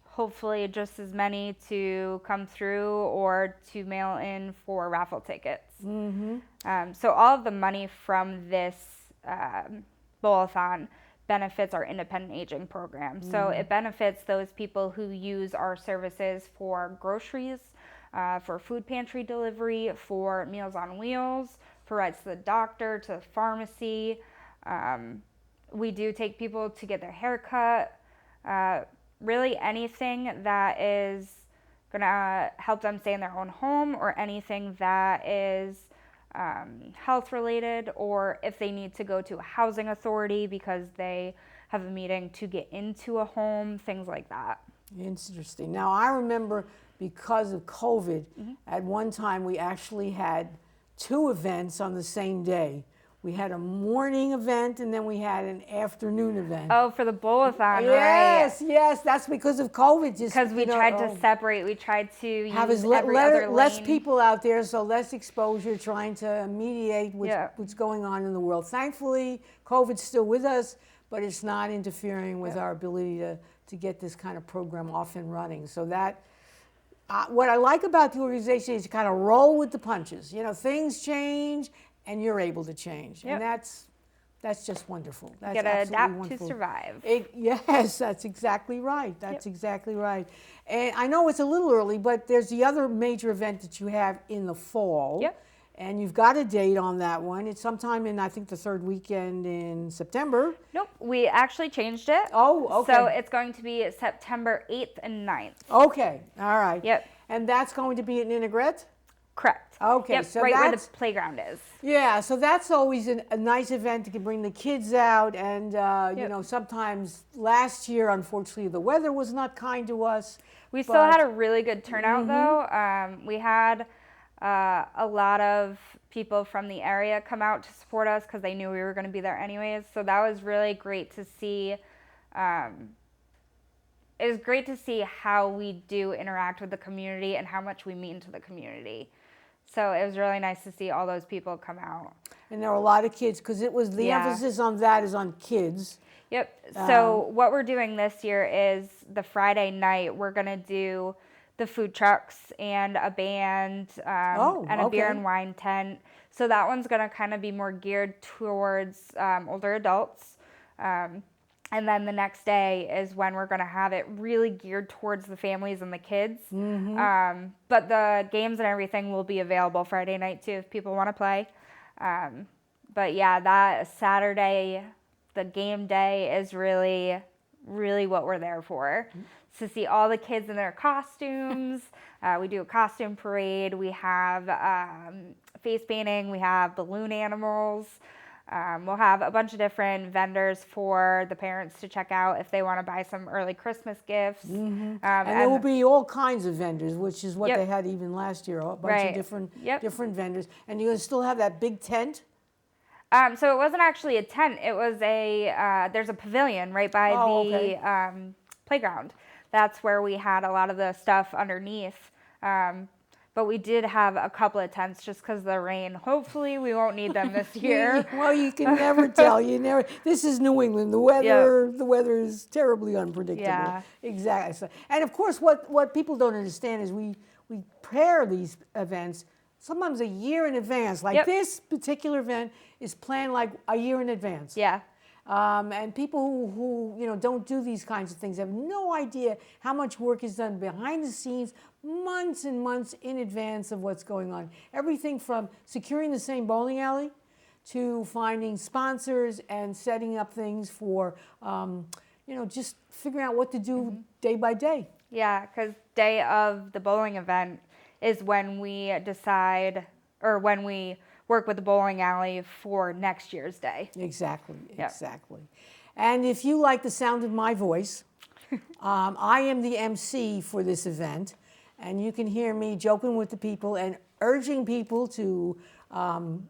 Speaker 2: hopefully just as many to come through or to mail in for raffle tickets.
Speaker 1: Mm-hmm.
Speaker 2: So all of the money from this bowl-a-thon benefits our independent aging program. So it benefits those people who use our services for groceries, for food pantry delivery, for Meals on Wheels, for rides to the doctor, to the pharmacy. We do take people to get their hair cut. Really anything that is going to help them stay in their own home, or anything that is health related, or if they need to go to a housing authority because they have a meeting to get into a home, things like that.
Speaker 1: Interesting. Now, I remember because of COVID, at one time we actually had 2 events on the same day. We had a morning event and then we had an afternoon event.
Speaker 2: Oh, for the bowl-a-thon,
Speaker 1: yes,
Speaker 2: right?
Speaker 1: yes, that's because of COVID.
Speaker 2: Because we tried to separate, we tried to
Speaker 1: have
Speaker 2: use every other lane.
Speaker 1: less people out there, so less exposure, trying to mediate what's going on in the world. Thankfully, COVID's still with us, but it's not interfering with our ability to get this kind of program off and running. So that, what I like about the organization is you kind of roll with the punches. You know, things change and you're able to change. And that's just wonderful. That's
Speaker 2: you gotta adapt
Speaker 1: wonderful.
Speaker 2: to survive.
Speaker 1: Yes, that's exactly right. That's exactly right. And I know it's a little early, but there's the other major event that you have in the fall.
Speaker 2: Yep.
Speaker 1: And you've got a date on that one. It's sometime in, I think, the 3rd weekend in September.
Speaker 2: Nope, we actually changed it.
Speaker 1: Oh, okay.
Speaker 2: So it's going to be September 8th and 9th.
Speaker 1: Okay, all right.
Speaker 2: Yep.
Speaker 1: And that's going to be at Ninegret?
Speaker 2: Correct.
Speaker 1: Okay,
Speaker 2: yep,
Speaker 1: so
Speaker 2: right where the
Speaker 1: that's,
Speaker 2: playground is.
Speaker 1: yeah, so that's always a nice event to bring the kids out. And, you know, sometimes last year, unfortunately, the weather was not kind to us.
Speaker 2: We still had a really good turnout, though. We had a lot of people from the area come out to support us because they knew we were going to be there anyways. So that was really great to see. It was great to see how we do interact with the community and how much we mean to the community. So it was really nice to see all those people come out.
Speaker 1: And there were a lot of kids, because it was the emphasis on that is on kids.
Speaker 2: Yep. So what we're doing this year is the Friday night, we're going to do the food trucks and a band and a beer and wine tent. So that one's going to kind of be more geared towards older adults. And then the next day is when we're going to have it really geared towards the families and the kids. But the games and everything will be available Friday night too if people want to play. But yeah, that Saturday, the game day is really, really what we're there for. To see all the kids in their costumes. We do a costume parade. We have face painting. We have balloon animals. We'll have a bunch of different vendors for the parents to check out if they want to buy some early Christmas gifts.
Speaker 1: And there will be all kinds of vendors, which is what
Speaker 2: Yep.
Speaker 1: they had even last year, a bunch of different vendors. And you're going to still have that big tent?
Speaker 2: So it wasn't actually a tent. It was there's a pavilion right by the playground. That's where we had a lot of the stuff underneath. But we did have a couple of tents just because of the rain. Hopefully we won't need them this year.
Speaker 1: Well, you can never tell. This is New England. The weather is terribly unpredictable.
Speaker 2: Yeah.
Speaker 1: Exactly. So, and of course, what people don't understand is we prepare these events sometimes a year in advance. Like this particular event is planned like a year in advance.
Speaker 2: Yeah.
Speaker 1: And people who don't do these kinds of things have no idea how much work is done behind the scenes, months and months in advance of what's going on. Everything from securing the same bowling alley to finding sponsors and setting up things for, just figuring out what to do day by day.
Speaker 2: Yeah, because day of the bowling event is when we decide, or when we work with the bowling alley for next year's day.
Speaker 1: Exactly. And if you like the sound of my voice, I am the MC for this event, and you can hear me joking with the people and urging people to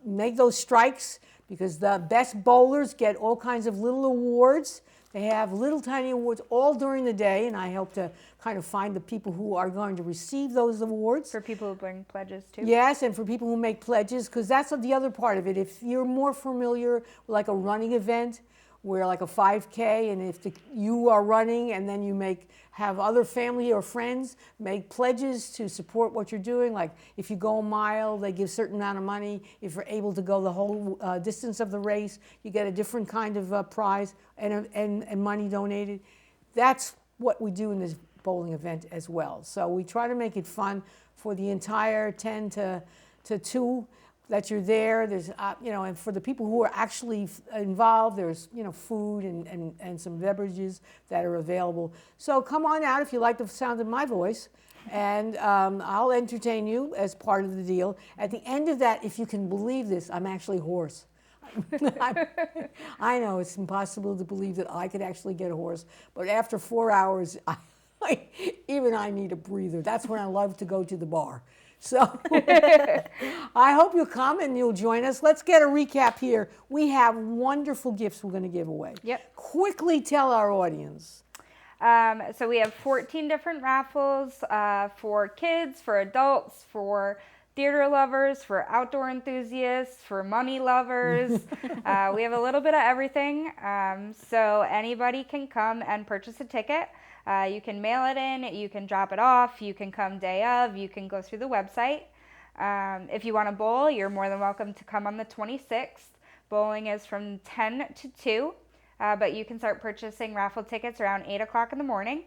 Speaker 1: make those strikes, because the best bowlers get all kinds of little awards. They have little tiny awards all during the day, and I help to kind of find the people who are going to receive those awards.
Speaker 2: For people who bring pledges too?
Speaker 1: Yes, and for people who make pledges, because that's the other part of it. If you're more familiar with like a running event, where like a 5K, and if you are running and then you have other family or friends make pledges to support what you're doing, like if you go a mile, they give a certain amount of money. If you're able to go the whole distance of the race, you get a different kind of prize and money donated. That's what we do in this bowling event as well. So we try to make it fun for the entire 10 to 2 that you're there. There's, and for the people who are actually involved, there's, food and some beverages that are available. So come on out if you like the sound of my voice, and I'll entertain you as part of the deal. At the end of that, if you can believe this, I'm actually hoarse. I know it's impossible to believe that I could actually get a horse, but after 4 hours, even I need a breather. That's when I love to go to the bar. So I hope you'll come and you'll join us. Let's get a recap here. We have wonderful gifts we're going to give away.
Speaker 2: Yep.
Speaker 1: Quickly tell our audience.
Speaker 2: So we have 14 different raffles for kids, for adults, for theater lovers, for outdoor enthusiasts, for money lovers. We have a little bit of everything. So anybody can come and purchase a ticket. You can mail it in, you can drop it off, you can come day of, you can go through the website. If you want to bowl, you're more than welcome to come on the 26th. Bowling is from 10 to 2, but you can start purchasing raffle tickets around 8 o'clock in the morning.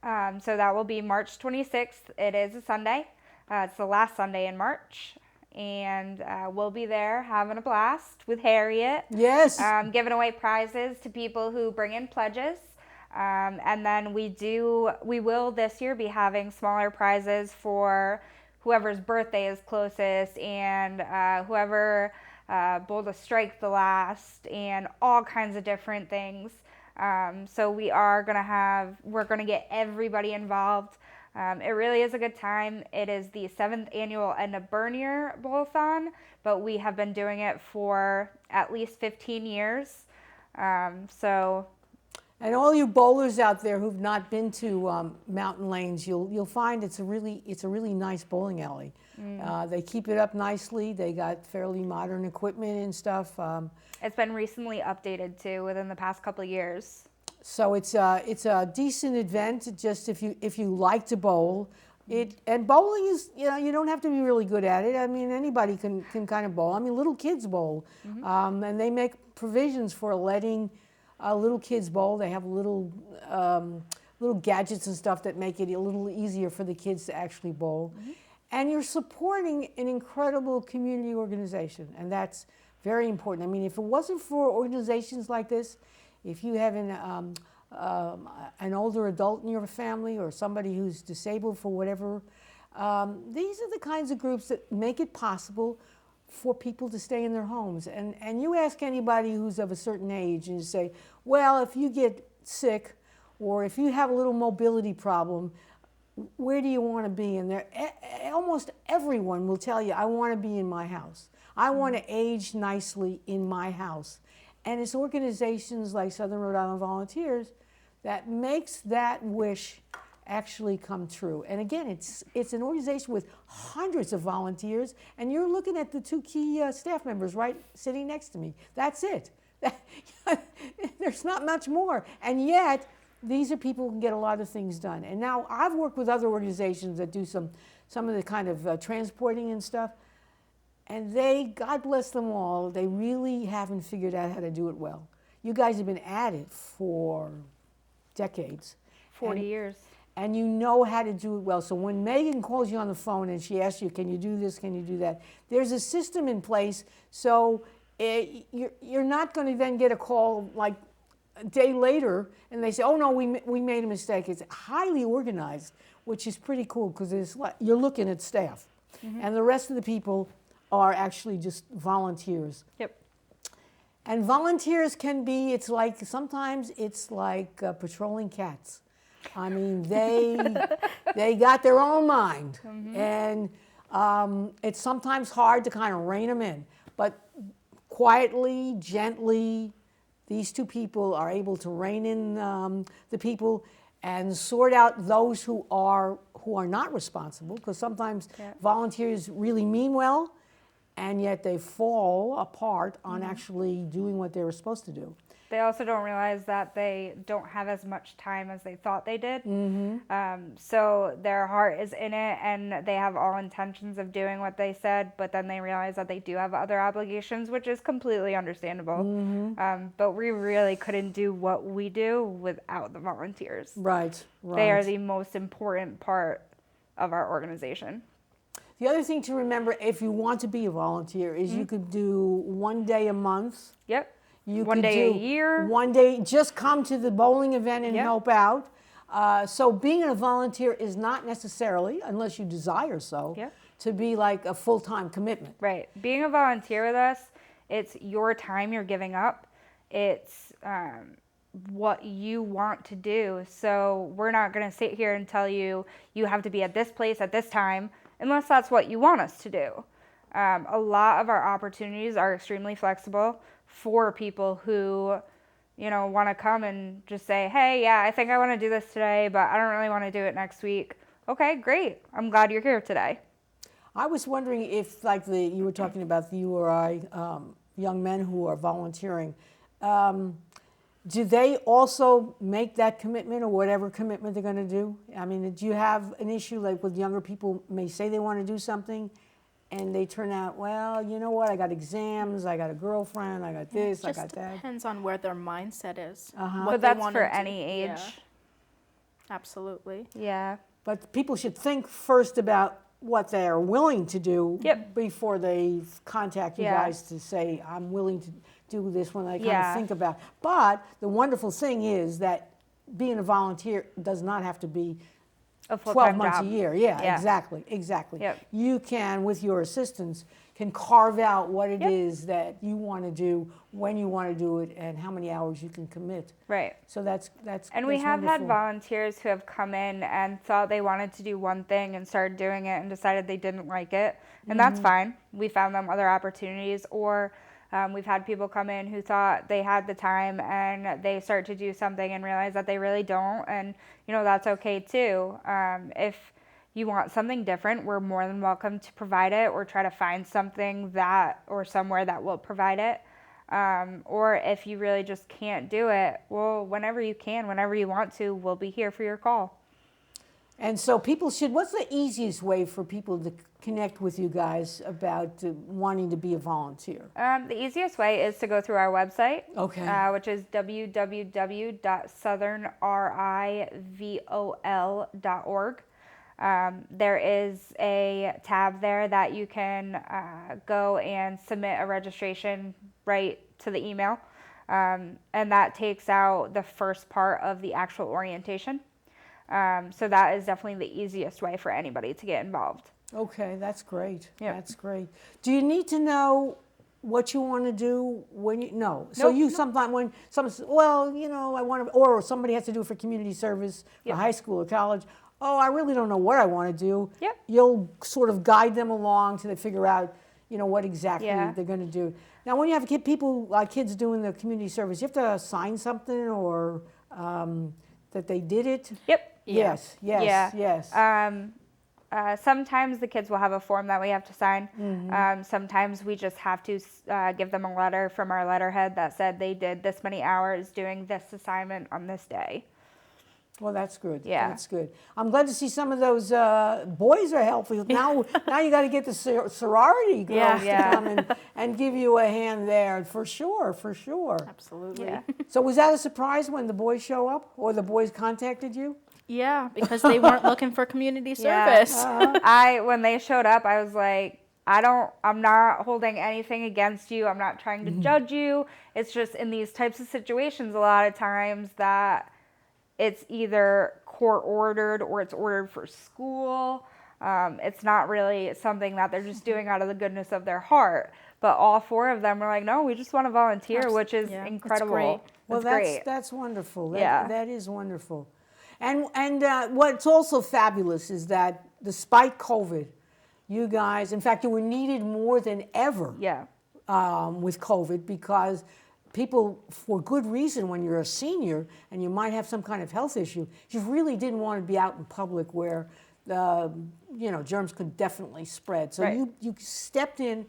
Speaker 2: So that will be March 26th. It is a Sunday. It's the last Sunday in March. And we'll be there having a blast with Harriet.
Speaker 1: Yes.
Speaker 2: Giving away prizes to people who bring in pledges. And then we will this year be having smaller prizes for whoever's birthday is closest and whoever bowled a strike the last and all kinds of different things. So we're going to get everybody involved. It really is a good time. It is the 7th annual Edna Bernier Bowl-a-thon, but we have been doing it for at least 15 years.
Speaker 1: And all you bowlers out there who've not been to Mountain Lanes, you'll find it's a really nice bowling alley. They keep it up nicely. They got fairly modern equipment and stuff.
Speaker 2: It's been recently updated too within the past couple of years.
Speaker 1: So it's a decent event. Just if you like to bowl, and bowling is you don't have to be really good at it. I mean anybody can kind of bowl. I mean little kids bowl, and they make provisions for letting little kids bowl. They have little gadgets and stuff that make it a little easier for the kids to actually bowl. And you're supporting an incredible community organization, and that's very important. I mean, if it wasn't for organizations like this, if you have an older adult in your family or somebody who's disabled for whatever, these are the kinds of groups that make it possible for people to stay in their homes. And you ask anybody who's of a certain age and you say, well, if you get sick or if you have a little mobility problem, where do you want to be? And almost everyone will tell you, I want to be in my house. I want to age nicely in my house. And it's organizations like Southern Rhode Island Volunteers that makes that wish actually come true. And again, it's an organization with hundreds of volunteers, and you're looking at the 2 key staff members right sitting next to me. That's it. There's not much more. And yet, these are people who can get a lot of things done. And now I've worked with other organizations that do some of the kind of transporting and stuff, and God bless them all, they really haven't figured out how to do it well. You guys have been at it for decades.
Speaker 2: 40 years.
Speaker 1: And you know how to do it well. So when Megan calls you on the phone and she asks you, can you do this, can you do that? There's a system in place, so you're not going to then get a call like a day later and they say, oh no, we made a mistake. It's highly organized, which is pretty cool because you're looking at staff. And the rest of the people are actually just volunteers.
Speaker 2: Yep.
Speaker 1: And volunteers can be, sometimes it's like patrolling cats. I mean, they got their own mind. And it's sometimes hard to kind of rein them in. But quietly, gently, these 2 people are able to rein in the people and sort out those who are not responsible, because sometimes volunteers really mean well, and yet they fall apart on actually doing what they were supposed to do.
Speaker 2: They also don't realize that they don't have as much time as they thought they did. So their heart is in it and they have all intentions of doing what they said, but then they realize that they do have other obligations, which is completely understandable. But we really couldn't do what we do without the volunteers.
Speaker 1: Right.
Speaker 2: They are the most important part of our organization.
Speaker 1: The other thing to remember, if you want to be a volunteer, is you could do 1 day a month.
Speaker 2: Yep.
Speaker 1: You
Speaker 2: One
Speaker 1: could
Speaker 2: day a
Speaker 1: do
Speaker 2: year.
Speaker 1: 1 day, just come to the bowling event and
Speaker 2: Yep.
Speaker 1: help out. So being a volunteer is not necessarily, unless you desire so,
Speaker 2: Yep.
Speaker 1: to be like a full-time commitment.
Speaker 2: Right. Being a volunteer with us, it's your time you're giving up. It's what you want to do. So we're not going to sit here and tell you you have to be at this place at this time unless that's what you want us to do. A lot of our opportunities are extremely flexible for people who, want to come and just say, hey, yeah, I think I want to do this today, but I don't really want to do it next week. Okay, great. I'm glad you're here today.
Speaker 1: I was wondering if, like you were talking about the URI young men who are volunteering, do they also make that commitment or whatever commitment they're going to do? I mean, do you have an issue like with younger people may say they want to do something and they turn out, well, you know what, I got exams, I got a girlfriend, I got this, I got
Speaker 3: It
Speaker 1: that.
Speaker 3: depends on where their mindset is.
Speaker 2: But that's for any age.
Speaker 3: Yeah. Absolutely.
Speaker 2: Yeah.
Speaker 1: But people should think first about what they are willing to do
Speaker 2: Yep.
Speaker 1: before they contact you
Speaker 2: Yeah.
Speaker 1: guys to say, I'm willing to do this when they kind
Speaker 2: Yeah.
Speaker 1: of think about. But the wonderful thing is that being a volunteer does not have to be
Speaker 2: A
Speaker 1: 12
Speaker 2: full-time
Speaker 1: months
Speaker 2: job.
Speaker 1: a year. Yeah,
Speaker 2: Yeah.
Speaker 1: exactly.
Speaker 2: Yep.
Speaker 1: You can, with your assistance, can carve out what it
Speaker 2: Yep.
Speaker 1: is that you want to do, when you want to do it, and how many hours you can commit.
Speaker 2: Right.
Speaker 1: So that's
Speaker 2: And we
Speaker 1: that's
Speaker 2: have had
Speaker 1: wonderful.
Speaker 2: volunteers who have come in and thought they wanted to do one thing and started doing it and decided they didn't like it. And that's fine. We found them other opportunities. Or we've had people come in who thought they had the time and they start to do something and realize that they really don't. And, that's okay too. If you want something different, we're more than welcome to provide it or try to find something or somewhere that will provide it. Or if you really just can't do it, well, whenever you can, whenever you want to, we'll be here for your call.
Speaker 1: And so people should, what's the easiest way for people to connect with you guys about wanting to be a volunteer?
Speaker 2: The easiest way is to go through our website,
Speaker 1: Okay.
Speaker 2: which is www.southernrivol.org. There is a tab there that you can go and submit a registration right to the email. And that takes out the first part of the actual orientation. So that is definitely the easiest way for anybody to get involved.
Speaker 1: Okay, that's great.
Speaker 2: Yep.
Speaker 1: That's great. Do you need to know what you want to do when you, no. So
Speaker 2: Nope.
Speaker 1: you sometimes, when someone says, well, I want to, or somebody has to do it for community service, for
Speaker 2: Yep.
Speaker 1: high school or college, oh, I really don't know what I want to do.
Speaker 2: Yep.
Speaker 1: You'll sort of guide them along till they figure out, what exactly
Speaker 2: Yeah.
Speaker 1: they're going to do. Now, when you have kids doing the community service, you have to sign something or that they did it?
Speaker 2: Yep.
Speaker 1: Yes, yes,
Speaker 2: Yeah.
Speaker 1: yes.
Speaker 2: Sometimes the kids will have a form that we have to sign. Sometimes we just have to give them a letter from our letterhead that said they did this many hours doing this assignment on this day.
Speaker 1: Well, that's good.
Speaker 2: Yeah.
Speaker 1: That's good. I'm glad to see some of those boys are helpful. Now you got to get the sorority girls
Speaker 2: Yeah.
Speaker 1: to come and give you a hand there, for sure, for sure.
Speaker 3: Absolutely.
Speaker 2: Yeah.
Speaker 1: So was that a surprise when the boys show up or the boys contacted you?
Speaker 3: Yeah, because they weren't looking for community
Speaker 2: Yeah.
Speaker 3: service.
Speaker 2: When they showed up, I was like, I'm not holding anything against you. I'm not trying to judge you. It's just in these types of situations, a lot of times that it's either court ordered or it's ordered for school. It's not really something that they're just doing out of the goodness of their heart. But all four of them were like, no, we just want to volunteer, which is
Speaker 3: Yeah, it's
Speaker 2: incredible.
Speaker 3: great.
Speaker 1: Well,
Speaker 2: It's great.
Speaker 1: that's wonderful.
Speaker 2: Yeah.
Speaker 1: That is wonderful. And what's also fabulous is that despite COVID, you guys, in fact, you were needed more than ever.
Speaker 2: Yeah.
Speaker 1: With COVID, because people, for good reason, when you're a senior and you might have some kind of health issue, you really didn't want to be out in public where germs could definitely spread. So
Speaker 2: Right.
Speaker 1: you stepped in,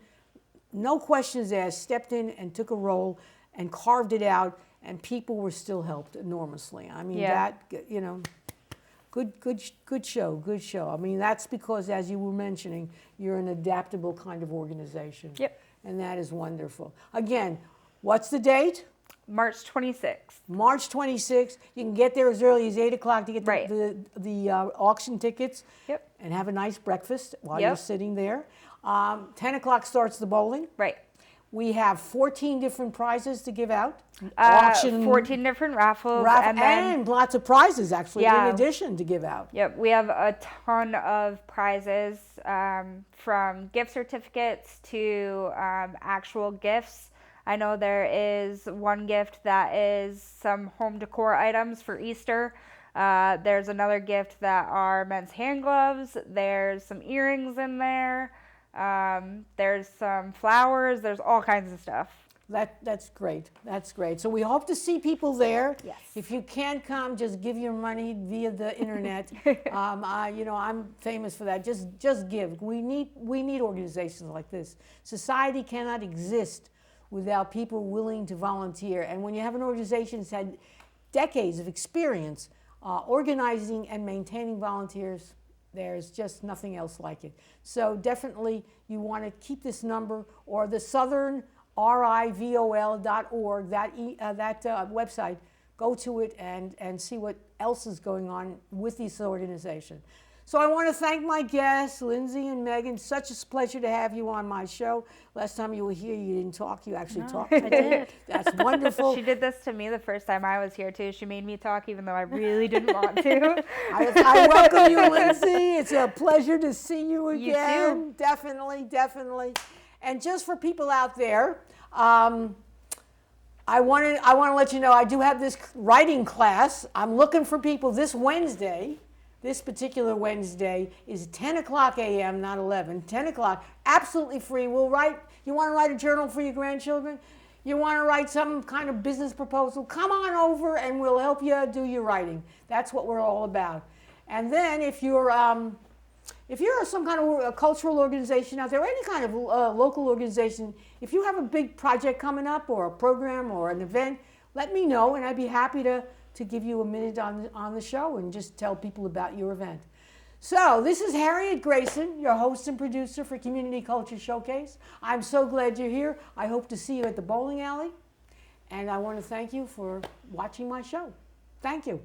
Speaker 1: no questions asked, stepped in and took a role and carved it out, and people were still helped enormously. I mean,
Speaker 2: Yeah.
Speaker 1: good show. I mean, that's because, as you were mentioning, you're an adaptable kind of organization.
Speaker 2: Yep.
Speaker 1: And that is wonderful. Again, what's the date?
Speaker 2: March 26th.
Speaker 1: March 26th. You can get there as early as 8 o'clock to get
Speaker 2: Right.
Speaker 1: the auction tickets.
Speaker 2: Yep.
Speaker 1: And have a nice breakfast while
Speaker 2: Yep.
Speaker 1: you're sitting there. 10 o'clock starts the bowling.
Speaker 2: Right.
Speaker 1: We have 14 different prizes to give out.
Speaker 2: 14 different raffles.
Speaker 1: And,
Speaker 2: then,
Speaker 1: lots of prizes, actually,
Speaker 2: Yeah.
Speaker 1: in addition to give out.
Speaker 2: yep, we have a ton of prizes, from gift certificates to actual gifts. I know there is one gift that is some home decor items for Easter. There's another gift that are men's hand gloves. There's some earrings in there. There's some flowers. There's all kinds of stuff.
Speaker 1: That's great. That's great. So we hope to see people there.
Speaker 2: Yes.
Speaker 1: If you can't come, just give your money via the internet. I'm famous for that. Just give. We need organizations like this. Society cannot exist without people willing to volunteer. And when you have an organization that's had decades of experience organizing and maintaining volunteers, there's just nothing else like it. So definitely you want to keep this number or the Southern RIVOL.org, that website. Go to it and see what else is going on with this organization. So I want to thank my guests, Lindsay and Megan. Such a pleasure to have you on my show. Last time you were here, you didn't talk. You actually talked.
Speaker 3: I did.
Speaker 1: That's wonderful.
Speaker 2: She did this to me the first time I was here too. She made me talk even though I really didn't want to.
Speaker 1: I welcome you, Lindsay. It's a pleasure to see you
Speaker 2: You
Speaker 1: again.
Speaker 2: too.
Speaker 1: Definitely. And just for people out there, I want to let you know I do have this writing class. I'm looking for people this Wednesday. This particular Wednesday is 10 o'clock a.m., not 11, 10 o'clock, absolutely free. We'll write, you want to write a journal for your grandchildren? You want to write some kind of business proposal? Come on over and we'll help you do your writing. That's what we're all about. And then if you're some kind of a cultural organization out there, or any kind of local organization, if you have a big project coming up or a program or an event, let me know and I'd be happy to give you a minute on the show and just tell people about your event. So this is Harriet Grayson, your host and producer for Community Culture Showcase. I'm so glad you're here. I hope to see you at the bowling alley. And I want to thank you for watching my show. Thank you.